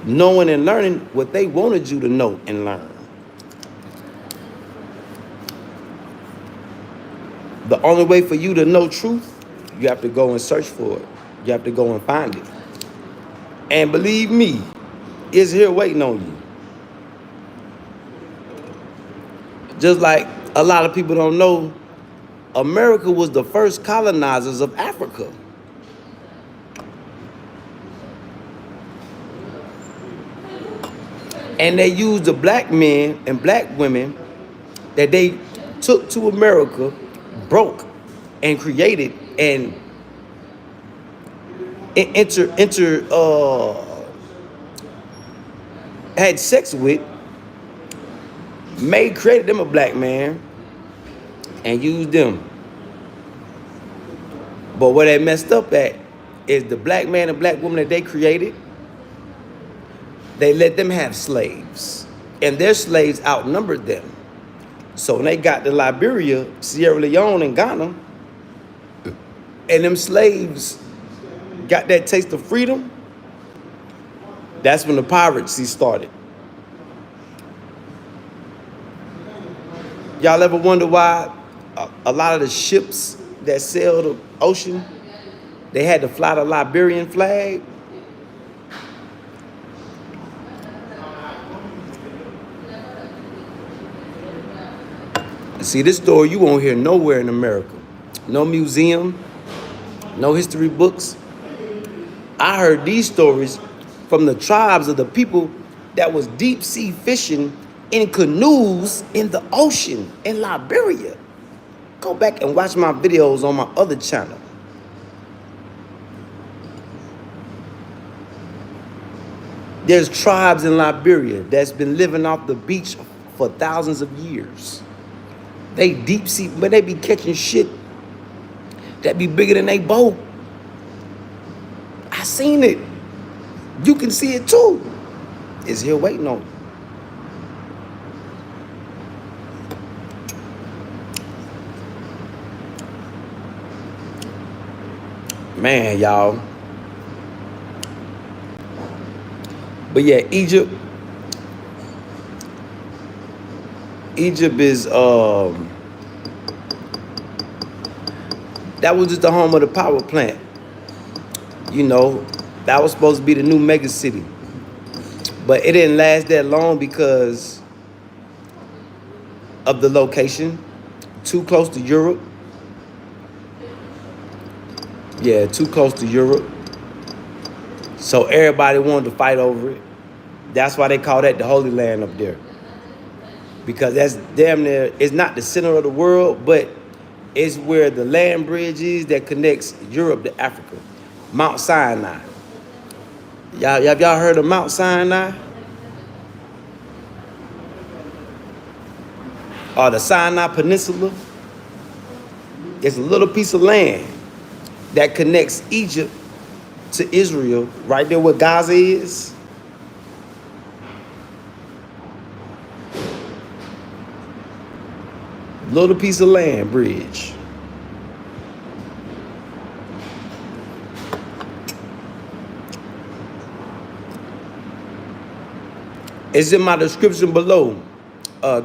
B: knowing and learning what they wanted you to know and learn. The only way for you to know truth, you have to go and search for it. You have to go and find it. And believe me, it's here waiting on you. Just like a lot of people don't know, America was the first colonizers of Africa. And they used the black men and black women that they took to America, broke and created and had sex with, created them a black man and used them. But where they messed up at is the black man and black woman that they created, they let them have slaves. And their slaves outnumbered them. So when they got to Liberia, Sierra Leone, and Ghana, and them slaves got that taste of freedom, that's when the piracy started. Y'all ever wonder why a lot of the ships that sail the ocean, they had to fly the Liberian flag? See, this story you won't hear nowhere in America. No museum, no history books. I heard these stories from the tribes of the people that was deep sea fishing in canoes in the ocean in Liberia. Go back and watch my videos on my other channel. There's tribes in Liberia that's been living off the beach for thousands of years. They deep sea, but they be catching shit that be bigger than they boat. I seen it. You can see it too. It's here waiting on you. Man, y'all. But yeah, Egypt is that was just the home of the power plant. You know, that was supposed to be the new mega city. But it didn't last that long because of the location. Too close to Europe. Yeah, too close to Europe. So everybody wanted to fight over it. That's why they call that the Holy Land up there. Because that's damn near, it's not the center of the world, but it's where the land bridge is that connects Europe to Africa. Mount Sinai. Have y'all heard of Mount Sinai? Or the Sinai Peninsula? It's a little piece of land that connects Egypt to Israel, right there where Gaza is. Little piece of land bridge. It's in my description below,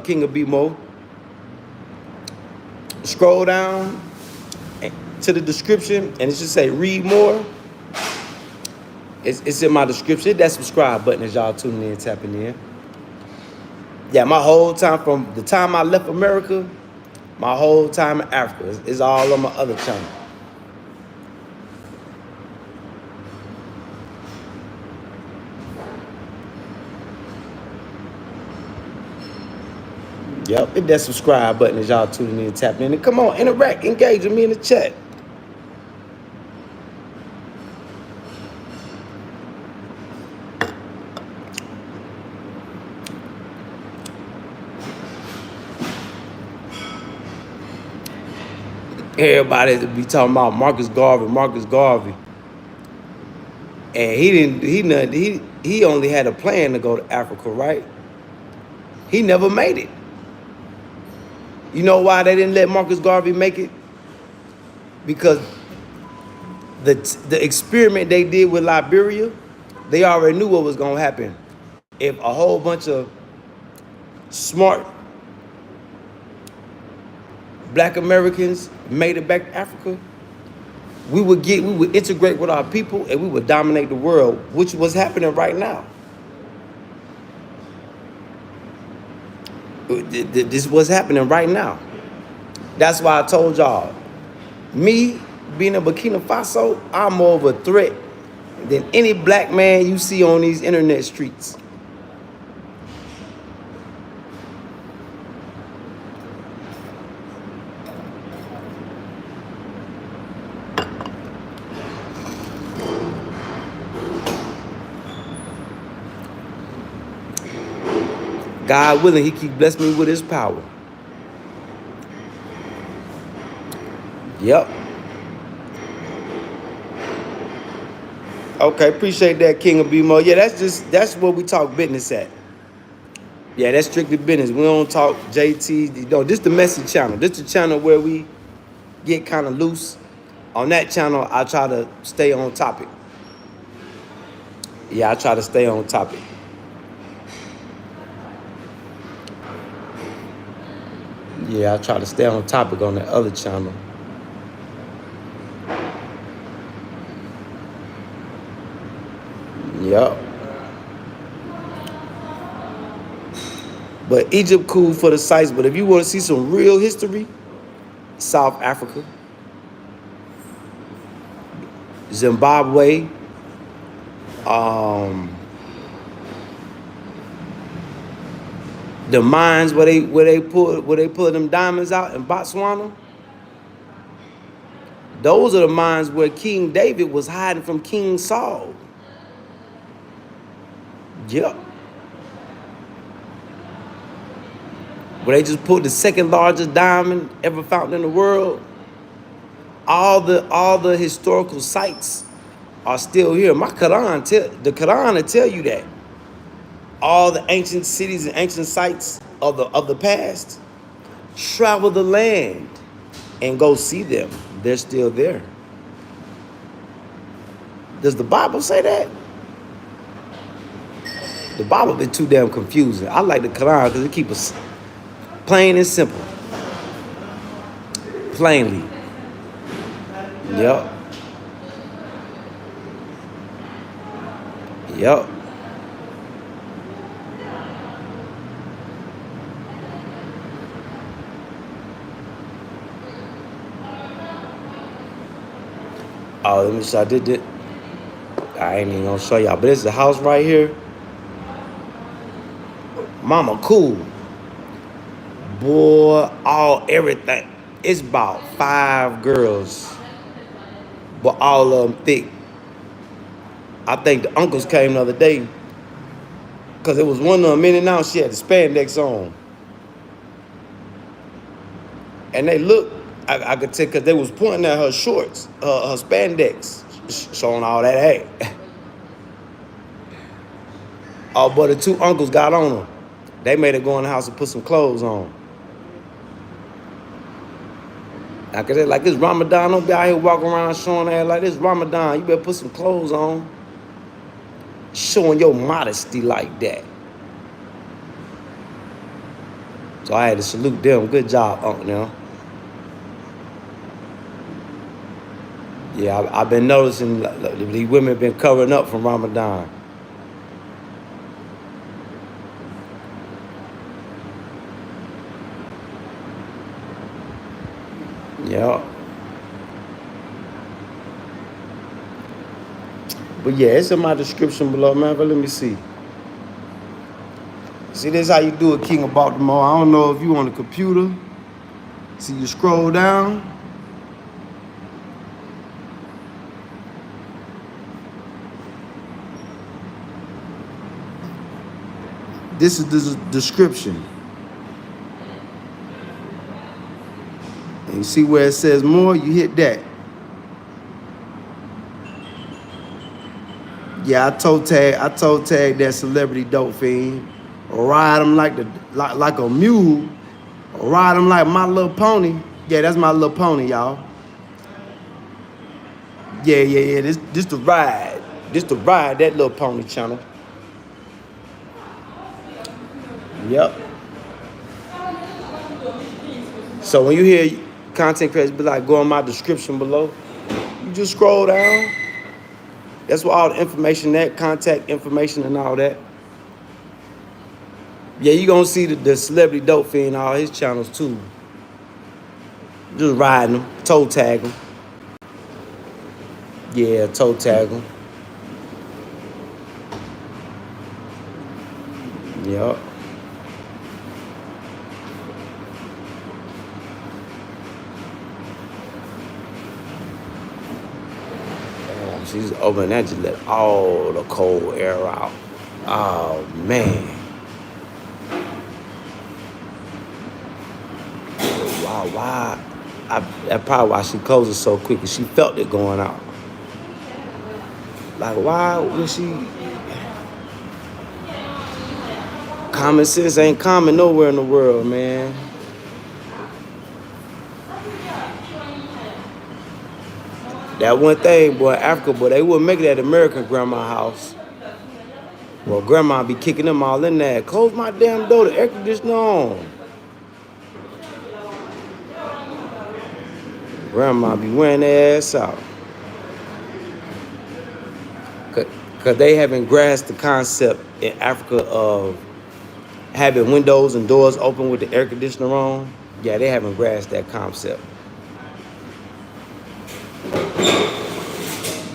B: King of BMO. Scroll down to the description and it should say read more. It's in my description. Hit that subscribe button as y'all tuning in, tapping in. Yeah, my whole time from the time I left America, my whole time in Africa is all on my other channel. Yep, hit that subscribe button as y'all tuning in, tapping in. And come on, interact, engage with me in the chat. Everybody be talking about Marcus Garvey. And he only had a plan to go to Africa, right? He never made it. You know why they didn't let Marcus Garvey make it? Because the experiment they did with Liberia, they already knew what was gonna happen. If a whole bunch of smart Black Americans made it back to Africa, we would integrate with our people and we would dominate the world, which was happening right now. This was happening right now. That's why I told y'all, me being in Burkina Faso, I'm more of a threat than any black man you see on these internet streets. God willing, he keep blessing me with his power. Yep. Okay, appreciate that, King of BMO. Yeah, that's where we talk business at. Yeah, that's strictly business. We don't talk JT. No, this the message channel. This the channel where we get kind of loose. On that channel, I try to stay on topic. Yeah, I try to stay on topic. Yeah, I try to stay on topic on that other channel. Yep. But Egypt cool for the sites. But if you want to see some real history, South Africa, Zimbabwe, the mines where they pull them diamonds out in Botswana. Those are the mines where King David was hiding from King Saul. Yep. Where they just put the second largest diamond ever found in the world. All the historical sites are still here. The Quran will tell you that. All the ancient cities and ancient sites of the past, travel the land and go see them. They're still there. Does the Bible say that? The Bible been too damn confusing. I like the Quran because it keeps us plain and simple. Plainly. Yep. Yep. Oh, let me show. I did it. I ain't even gonna show y'all, but this is the house right here. Mama cool. Boy, everything. It's about 5 girls, but all of them thick. I think the uncles came the other day, because it was one of them in and out. She had the spandex on. And they looked, I could tell, because they was pointing at her shorts, her spandex, showing all that hay. Oh, but the 2 uncles got on her. They made her go in the house and put some clothes on. Like I said, like it's Ramadan, don't be out here walking around showing that like this Ramadan. You better put some clothes on. Showing your modesty like that. So I had to salute them. Good job, Uncle. You know? Yeah, I've been noticing these women been covering up from Ramadan. Yeah. But yeah, it's in my description below, man. But let me see. See, this is how you do it, King of Baltimore. I don't know if you on the computer. See, you scroll down. This is the description. And you see where it says more, you hit that. Yeah, I toe tag that celebrity dope fiend. Ride him like a mule. Ride him like My Little Pony. Yeah, that's My Little Pony, y'all. Yeah. This the ride. This the ride, that Little Pony channel. Yep. So when you hear content creators be like, go on my description below, you just scroll down. That's where all the information, that contact information and all that. Yeah, you gonna see the celebrity dope fiend, all his channels too. Just riding them, toe tag them. Yeah, toe tag them. Yep. She's opening that, just let all the cold air out. Oh, man. Why? That's probably why she closed it so quick, because she felt it going out. Like, why would she? Common sense ain't common nowhere in the world, man. That one thing, boy, Africa, boy, they wouldn't make it at American grandma house. Well, grandma be kicking them all in there. Close my damn door, the air conditioner on. Grandma be wearing their ass out. Cause they haven't grasped the concept in Africa of having windows and doors open with the air conditioner on. Yeah, they haven't grasped that concept.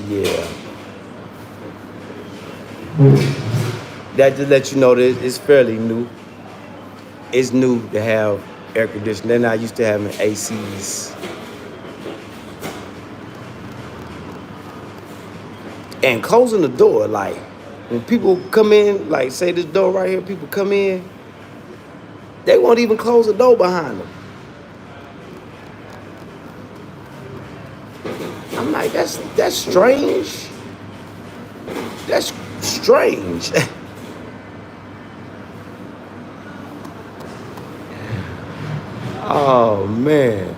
B: Yeah. That just lets you know that it's fairly new. It's new to have air conditioning. They're not used to having ACs. And closing the door, like when people come in, like say this door right here, people come in, they won't even close the door behind them. I'm like, that's strange. That's strange. Oh man.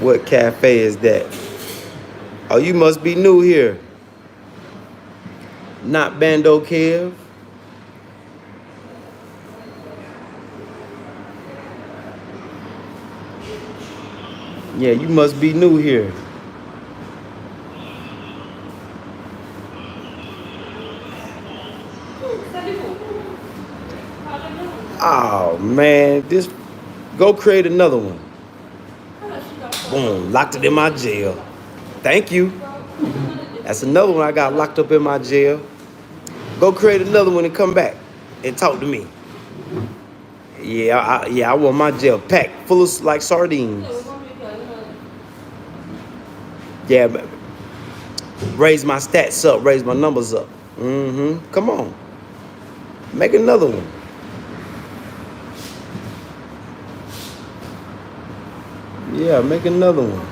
B: What cafe is that? Oh, you must be new here. Not Bando Kev. Yeah, you must be new here. Oh man, this go create another one. Boom, locked it in my jail. Thank you. That's another one I got locked up in my jail. Go create another one and come back and talk to me. Yeah, I want my jail packed full of like sardines. Yeah, raise my stats up, raise my numbers up. Come on. Make another one. Yeah, make another one.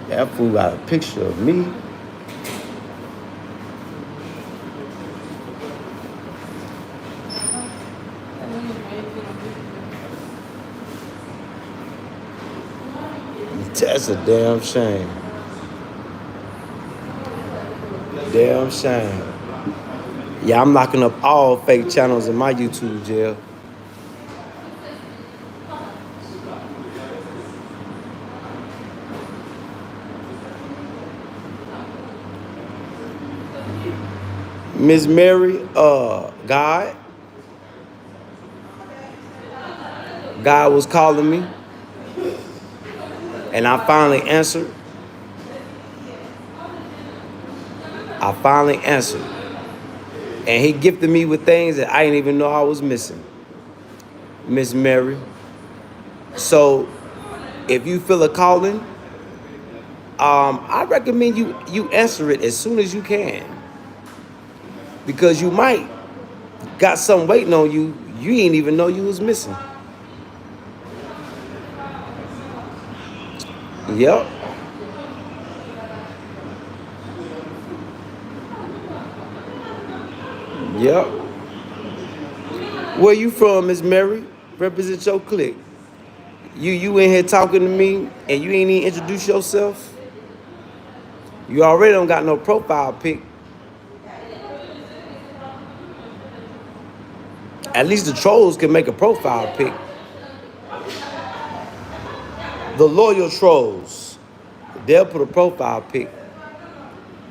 B: That fool got a picture of me. That's a damn shame. Damn shame. Yeah, I'm locking up all fake channels in my YouTube jail. Miss Mary, God was calling me, and I finally answered. And he gifted me with things that I didn't even know I was missing. Miss Mary. So if you feel a calling, I recommend you answer it as soon as you can. Because you might got something waiting on you ain't even know you was missing. Yep. Yep. Where you from, Miss Mary? Represent your clique. You in here talking to me and you ain't even introduce yourself? You already don't got no profile pic. At least the trolls can make a profile pic. The loyal trolls, they'll put a profile pic.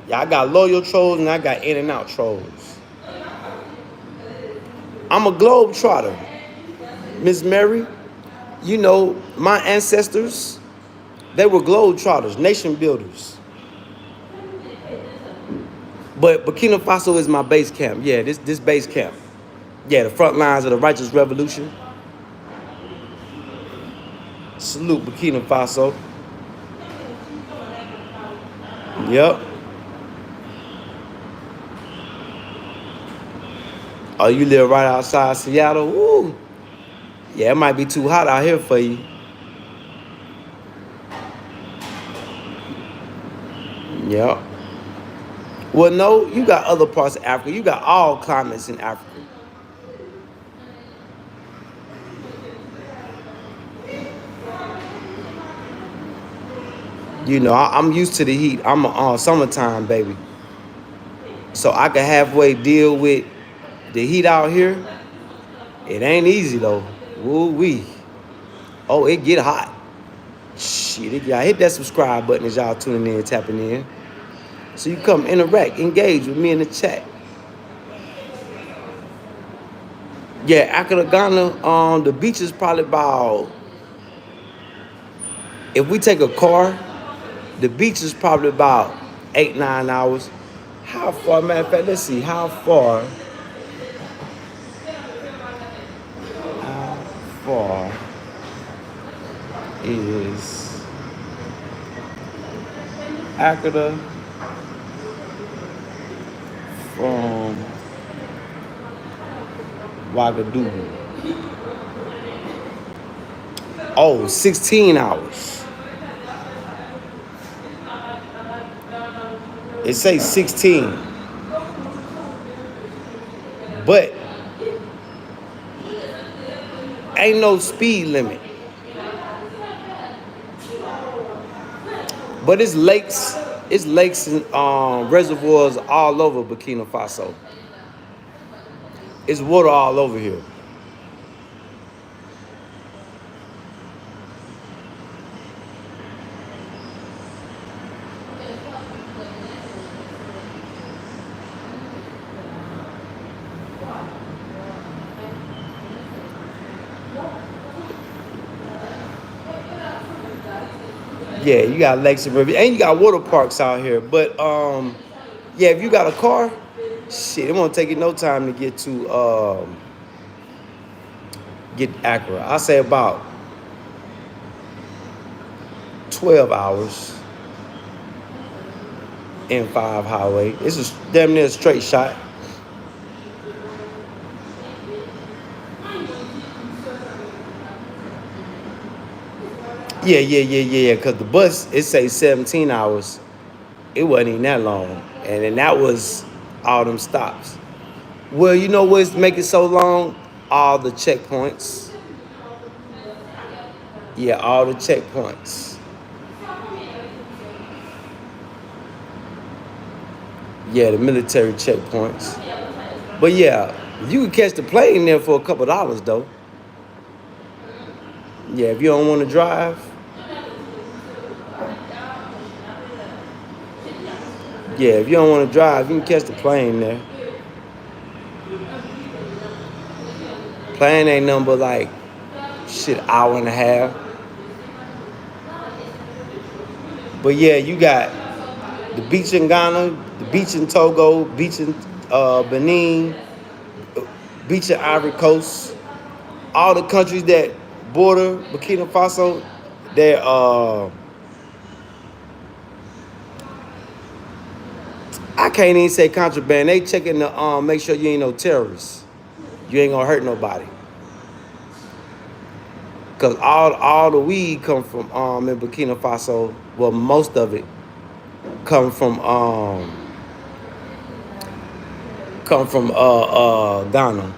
B: Yeah, I got loyal trolls and I got in and out trolls. I'm a globe trotter, Miss Mary. You know, my ancestors, they were globe trotters, nation builders. But Burkina Faso is my base camp. Yeah, this base camp. Yeah, the front lines of the righteous revolution. Salute Burkina Faso. Yep. Oh, you live right outside Seattle? Woo. Yeah, it might be too hot out here for you. Yep. Well, no, you got other parts of Africa. You got all climates in Africa. You know, I'm used to the heat. I'm a summertime baby, so I can halfway deal with the heat out here. It ain't easy though. Woo wee. Oh, it get hot. Shit, y'all hit that subscribe button as y'all tuning in, tapping in. So you come interact, engage with me in the chat. Yeah, Accra, Ghana, the beach is probably about, if we take a car, the beach is probably about 8-9 hours. How far, matter of fact, let's see, how far is Accra from Ouagadougou? Oh, 16 hours. It says 16. But ain't no speed limit. But it's lakes and reservoirs all over Burkina Faso. It's water all over here. Yeah, you got lakes and rivers, and you got water parks out here. But yeah, if you got a car, shit, it won't take you no time to get Accra. I say about 12 hours N5 highway. It's a damn near straight shot. Yeah. Cause the bus, it say 17 hours. It wasn't even that long, and then that was all them stops. Well, you know what's make it so long? All the checkpoints. Yeah, all the checkpoints. Yeah, the military checkpoints. But yeah, you can catch the plane there for a couple dollars though. Yeah, if you don't want to drive. Yeah, if you don't want to drive, you can catch the plane there. Plane ain't nothing but like, shit, hour and a half. But yeah, you got the beach in Ghana, the beach in Togo, beach in Benin, beach in Ivory Coast. All the countries that border Burkina Faso, they're I can't even say contraband. They checking to make sure you ain't no terrorists. You ain't gonna hurt nobody. Cause all the weed come from in Burkina Faso. Well, most of it come from Ghana.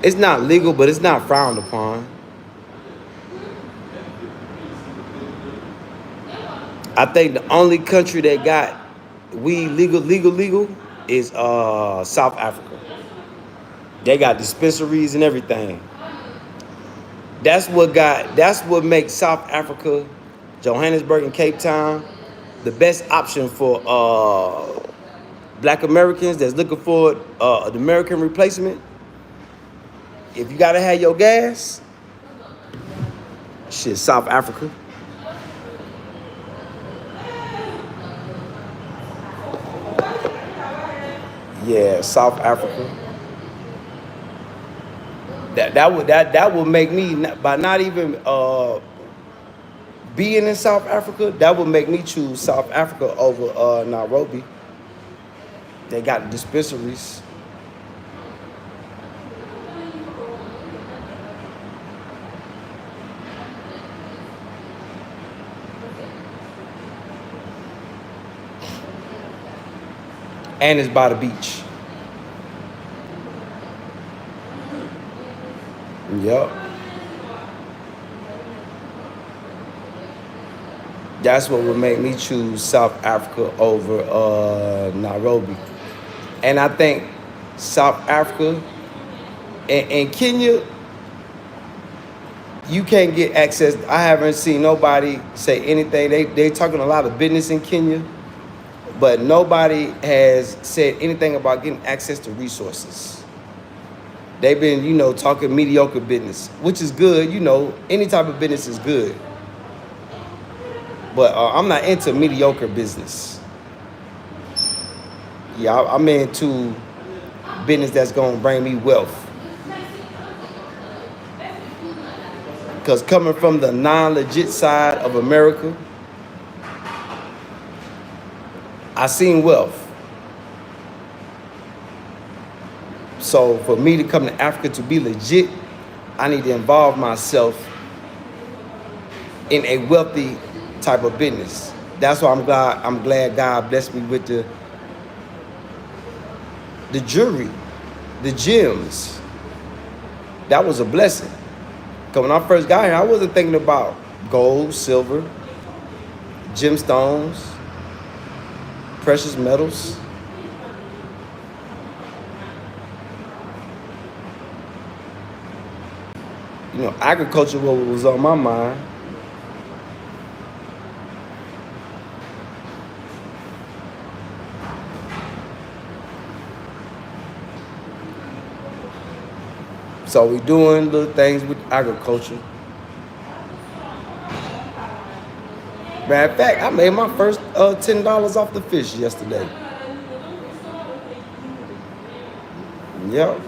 B: It's not legal, but it's not frowned upon. I think the only country that got weed legal is South Africa. They got dispensaries and everything. That's what makes South Africa, Johannesburg and Cape Town, the best option for Black Americans that's looking for an American replacement. If you gotta have your gas, shit, South Africa. Yeah, South Africa. That would make me by not even being in South Africa, that would make me choose South Africa over Nairobi. They got dispensaries. And it's by the beach. Yep. That's what would make me choose South Africa over Nairobi. And I think South Africa and Kenya, you can't get access. I haven't seen nobody say anything. They talking a lot of business in Kenya, but nobody has said anything about getting access to resources. They've been, talking mediocre business, which is good. Any type of business is good. But I'm not into mediocre business. Yeah, I'm into business that's going to bring me wealth. Because coming from the non-legit side of America, I seen wealth. So for me to come to Africa to be legit, I need to involve myself in a wealthy type of business. That's why I'm glad God blessed me with the jewelry, the gems. That was a blessing. Because when I first got here, I wasn't thinking about gold, silver, gemstones, precious metals. Agriculture was on my mind. So we doing little things with agriculture. Matter of fact, I made my first $10 off the fish yesterday. Yep.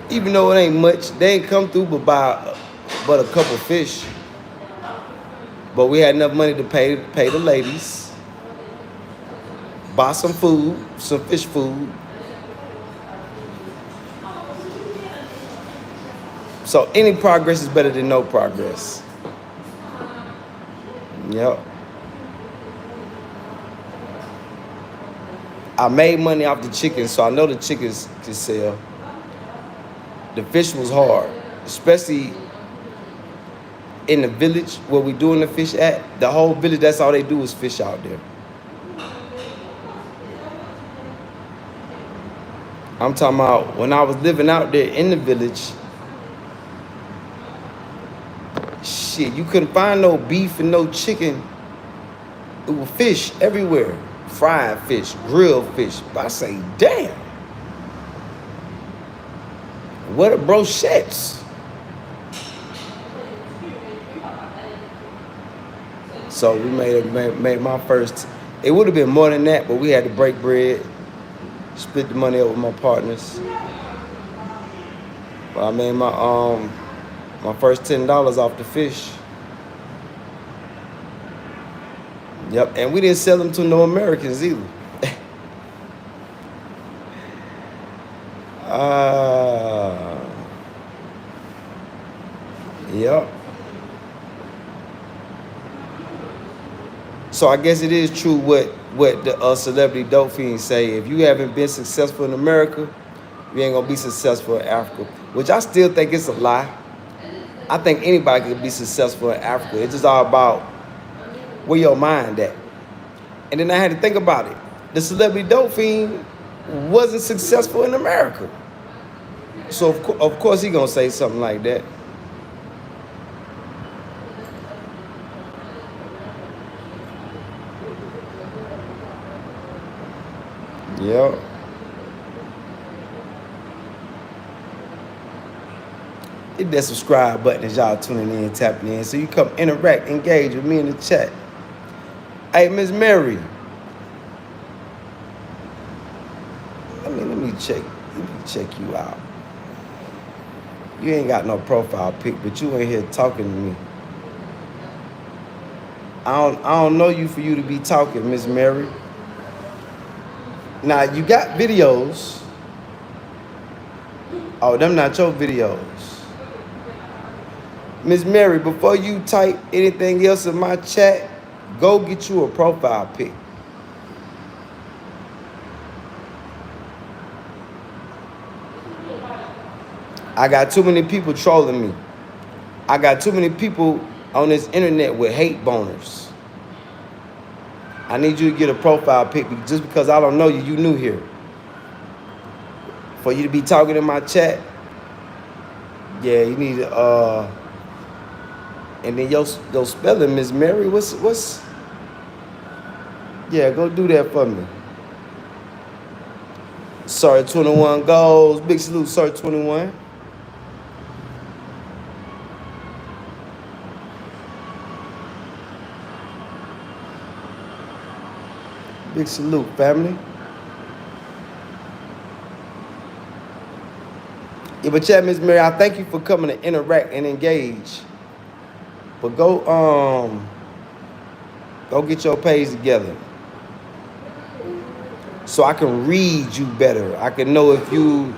B: Even though it ain't much, they ain't come through but a couple fish. But we had enough money to pay the ladies, buy some food, some fish food. So any progress is better than no progress. Yep. I made money off the chickens, so I know the chickens can sell. The fish was hard, especially in the village where we doing the fish at. The whole village, that's all they do is fish out there. I'm talking about when I was living out there in the village, shit, you couldn't find no beef and no chicken. It was fish everywhere. Fried fish, grilled fish. But I say, damn. What a brochettes. So we made my first. It would have been more than that, but we had to break bread, split the money up with my partners. But I made my first $10 off the fish. Yep, and we didn't sell them to no Americans either. Yep. So I guess it is true what the celebrity dope fiends say. If you haven't been successful in America, you ain't gonna be successful in Africa. Which I still think it's a lie. I think anybody can be successful in Africa. It's just all about where your mind at. And then I had to think about it. The celebrity dope fiend wasn't successful in America. So of course he gonna say something like that. Yep. Hit that subscribe button as y'all tuning in, tapping in, so you come interact, engage with me in the chat. Hey, Miss Mary. Let me check you out. You ain't got no profile pic, but you ain't here talking to me. I don't know you for you to be talking, Miss Mary. Now you got videos. Oh, them not your videos. Miss Mary, before you type anything else in my chat, go get you a profile pic. I got too many people trolling me. I got too many people on this internet with hate boners. I need you to get a profile pic just because I don't know you. You new here. For you to be talking in my chat, yeah, you need to, and then your spelling, Miss Mary, what's, yeah, go do that for me. Sorry, 21 goals. Big salute, sorry, 21. Big salute, family. Yeah, but yeah, Miss Mary, I thank you for coming to interact and engage. But go get your page together so I can read you better. I can know if you,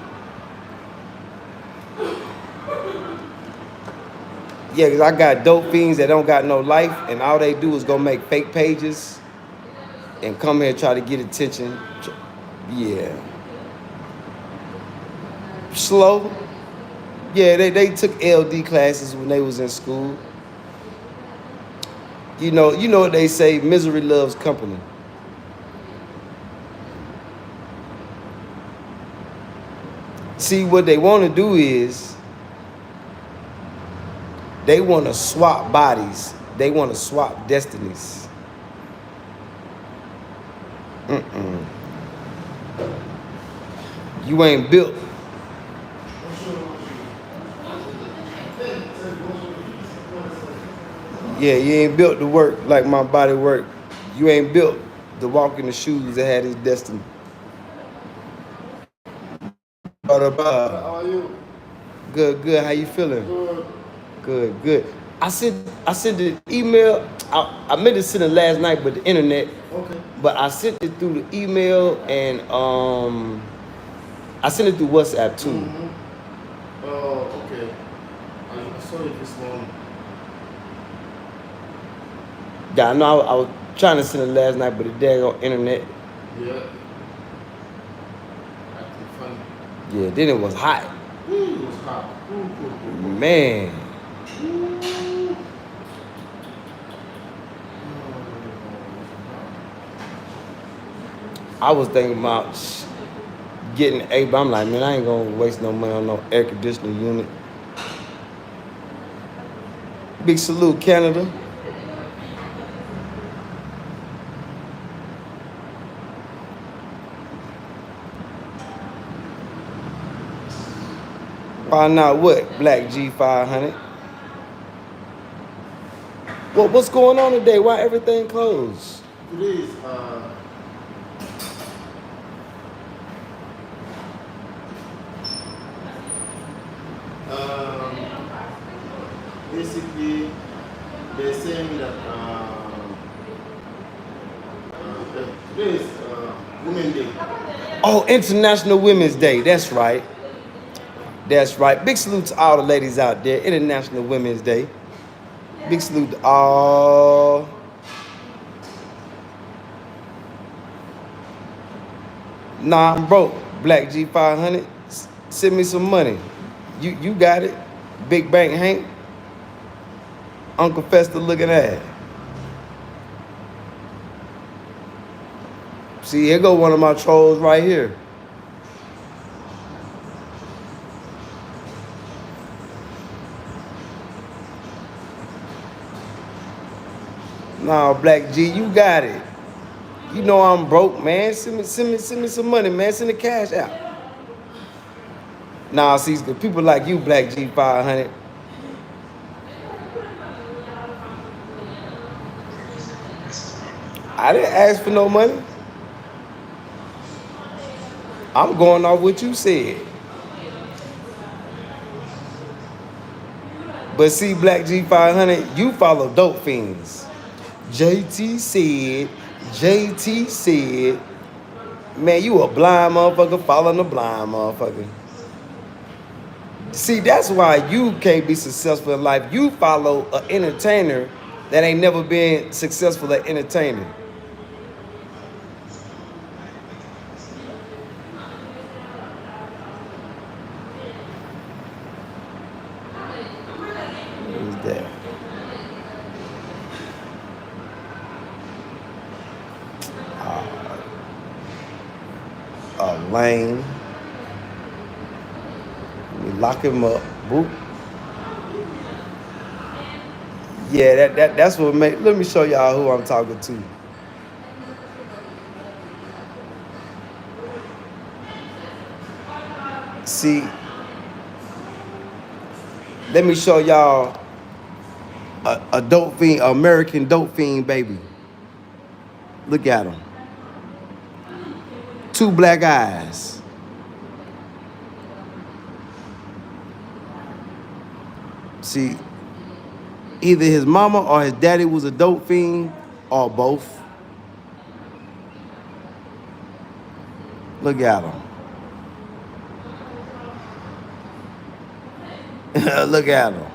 B: yeah, because I got dope fiends that don't got no life, and all they do is go make fake pages and come here and try to get attention. Yeah. Slow. Yeah, they took LD classes when they was in school. You know what they say, misery loves company. See, what they want to do is they want to swap bodies. They want to swap destinies. You ain't built. Yeah, you ain't built to work like my body work. You ain't built to walk in the shoes that had his destiny. How are you? Good. How you feeling? Good. I sent the email. I meant to send it last night, but the internet. Okay. But I sent it through the email and I sent it through WhatsApp too. Okay. I saw it this morning. Yeah, I know. I was trying to send it last night, but the daggone internet. Yeah. Acting funny. Yeah. Then it was hot. It was hot. Man. I was thinking about getting a, but I'm like, man, I ain't gonna waste no money on no air conditioning unit. Big salute, Canada. Why not what? Black G500. What's going on today? Why everything closed? Today is basically they're saying that today is Women's Day. Oh, International Women's Day. That's right. That's right. Big salute to all the ladies out there. International Women's Day. Big salute to all. Nah, I'm broke. Black G500. Send me some money. You got it. Big Bank Hank. Uncle Fester looking at it. See, here go one of my trolls right here. Nah, Black G, you got it. You know I'm broke, man. Send me some money, man. Send the cash out. Nah, see, people like you, Black G500. I didn't ask for no money. I'm going off what you said. But see, Black G500, you follow dope fiends. JT said, JT said, man, you a blind motherfucker following a blind motherfucker. See, that's why you can't be successful in life. You follow an entertainer that ain't never been successful at entertaining. Who's that? Lane. We lock him up. Boop. Yeah, that's what make. Let me show y'all who I'm talking to. See, let me show y'all a dope fiend, American dope fiend, baby. Look at him. 2 black eyes. See, either his mama or his daddy was a dope fiend, or both. Look at him. Look at him.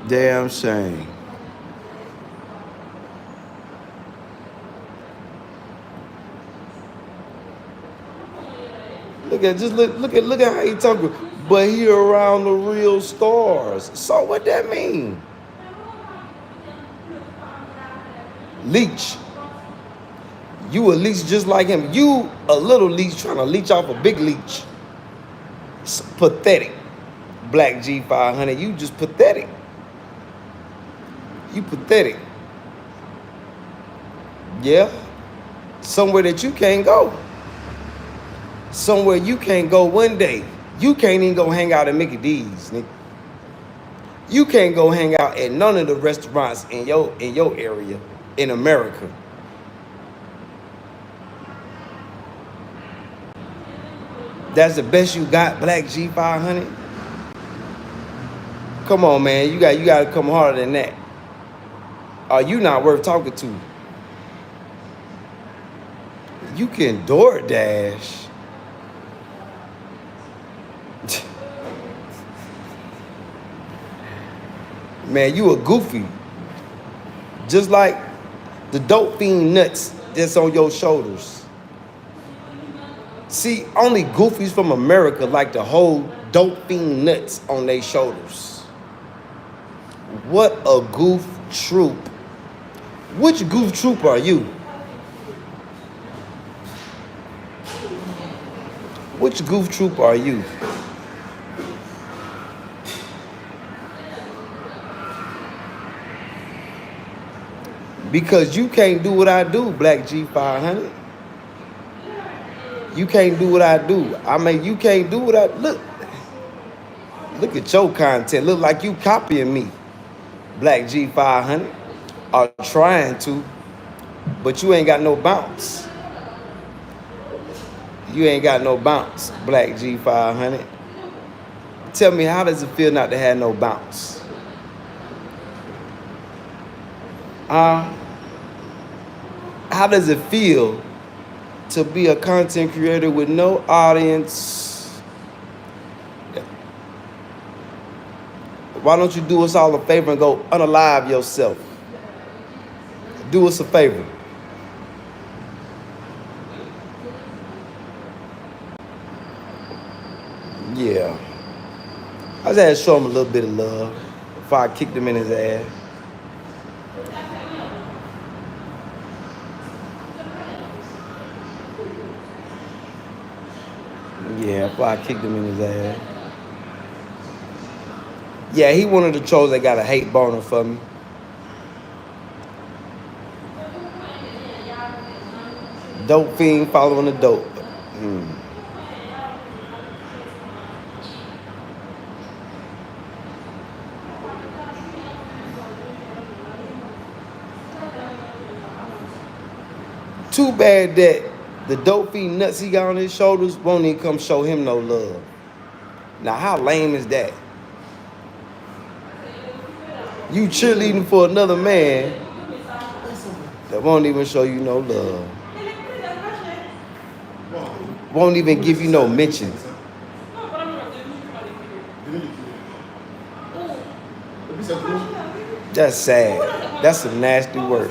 B: Damn shame. Look at how he talking. But he around the real stars. So what that mean? Leech. You a leech just like him. You a little leech trying to leech off a big leech. It's pathetic. Black G500, you just pathetic. You pathetic. Yeah. Somewhere that you can't go. Somewhere you can't go one day. You can't even go hang out at Mickey D's, nigga. You can't go hang out at none of the restaurants in your area in America. That's the best you got, Black G500? Come on, man. You got to come harder than that. Are you not worth talking to? You can DoorDash. Man, you a goofy. Just like the dope fiend nuts that's on your shoulders. See, only goofies from America like to hold dope fiend nuts on their shoulders. What a goof troop. Which goof troop are you? Which goof troop are you? Because you can't do what I do, Black G500. You can't do what I do. I mean, you can't do what I... Look at your content. Look like you copying me, Black G500. Or trying to. But you ain't got no bounce. You ain't got no bounce, Black G500. Tell me, how does it feel not to have no bounce? How does it feel to be a content creator with no audience? Why don't you do us all a favor and go unalive yourself? Do us a favor. Yeah. I just had to show him a little bit of love before I kicked him in his ass. Yeah, before I kicked him in his ass. Yeah, he one of the trolls that got a hate boner for me. Dope fiend following the dope. Too bad that The dope fiend nuts he got on his shoulders won't even come show him no love. Now, how lame is that? You cheerleading for another man that won't even show you no love. Won't even give you no mention. That's sad. That's some nasty work.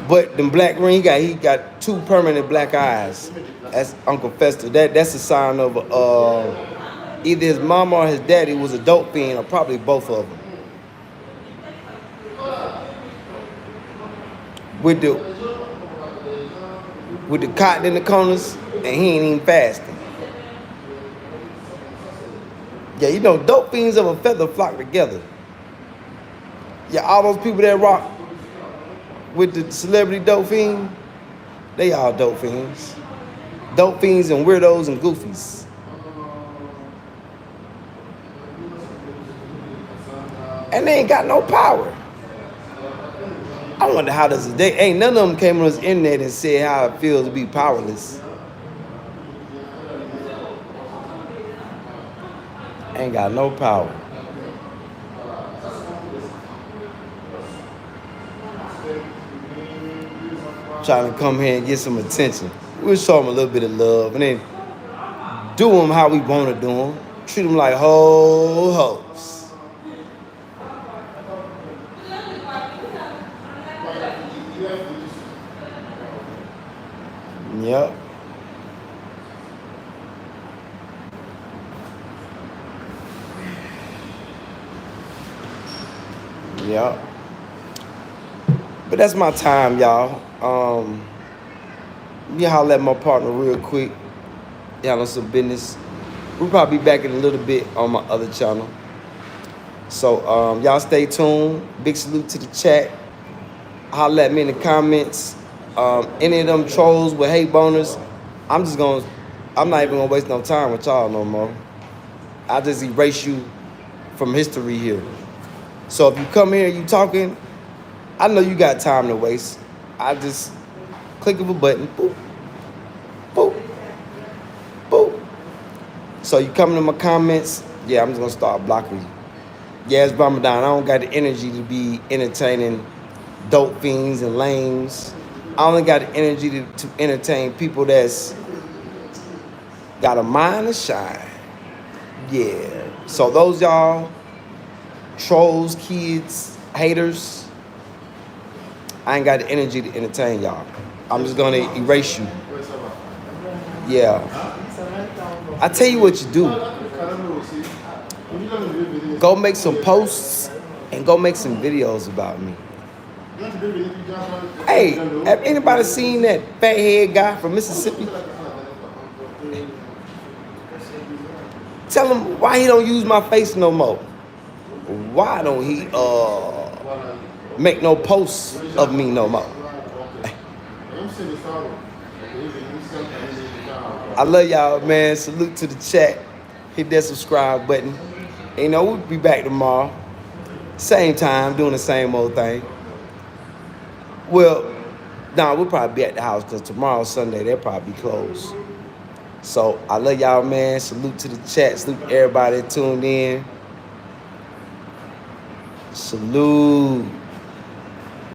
B: But the black ring he got 2 permanent black eyes. That's Uncle Fester. That's a sign of either his mama or his daddy was a dope fiend, or probably both of them. With the cotton in the corners, and he ain't even fasting. Yeah, you know, dope fiends of a feather flock together. Yeah, all those people that rock with the celebrity dope fiend, they all dope fiends. Dope fiends and weirdos and goofies. And they ain't got no power. I wonder how does it, ain't none of them came on this internet and said how it feels to be powerless. Ain't got no power. Trying to come here and get some attention. We'll show them a little bit of love and then do them how we want to do them. Treat them like whole hoes. Yep. Yep. But that's my time, y'all. Yeah, I'll let my partner real quick. Y'all on some business. We'll probably be back in a little bit on my other channel. So y'all stay tuned. Big salute to the chat. Holla at me in the comments. Any of them trolls with hate boners, I'm not even gonna waste no time with y'all no more. I'll just erase you from history here. So if you come here and you talking, I know you got time to waste. I just click of a button, boop, boop, boop. So you come to my comments, yeah, I'm just gonna start blocking you. Yeah, it's Ramadan. I don't got the energy to be entertaining dope fiends and lames. I only got the energy to entertain people that's got a mind to shine. Yeah. So those y'all, trolls, kids, haters, I ain't got the energy to entertain y'all. I'm just gonna erase you. Yeah. I tell you what you do. Go make some posts and go make some videos about me. Hey, have anybody seen that fat head guy from Mississippi? Tell him why he don't use my face no more. Why don't he make no posts of me no more? I love y'all, man. Salute to the chat. Hit that subscribe button. And, you know, we'll be back tomorrow. Same time, doing the same old thing. Well, we'll probably be at the house because tomorrow's Sunday. They'll probably be closed. So I love y'all, man. Salute to the chat. Salute to everybody that tuned in. Salute.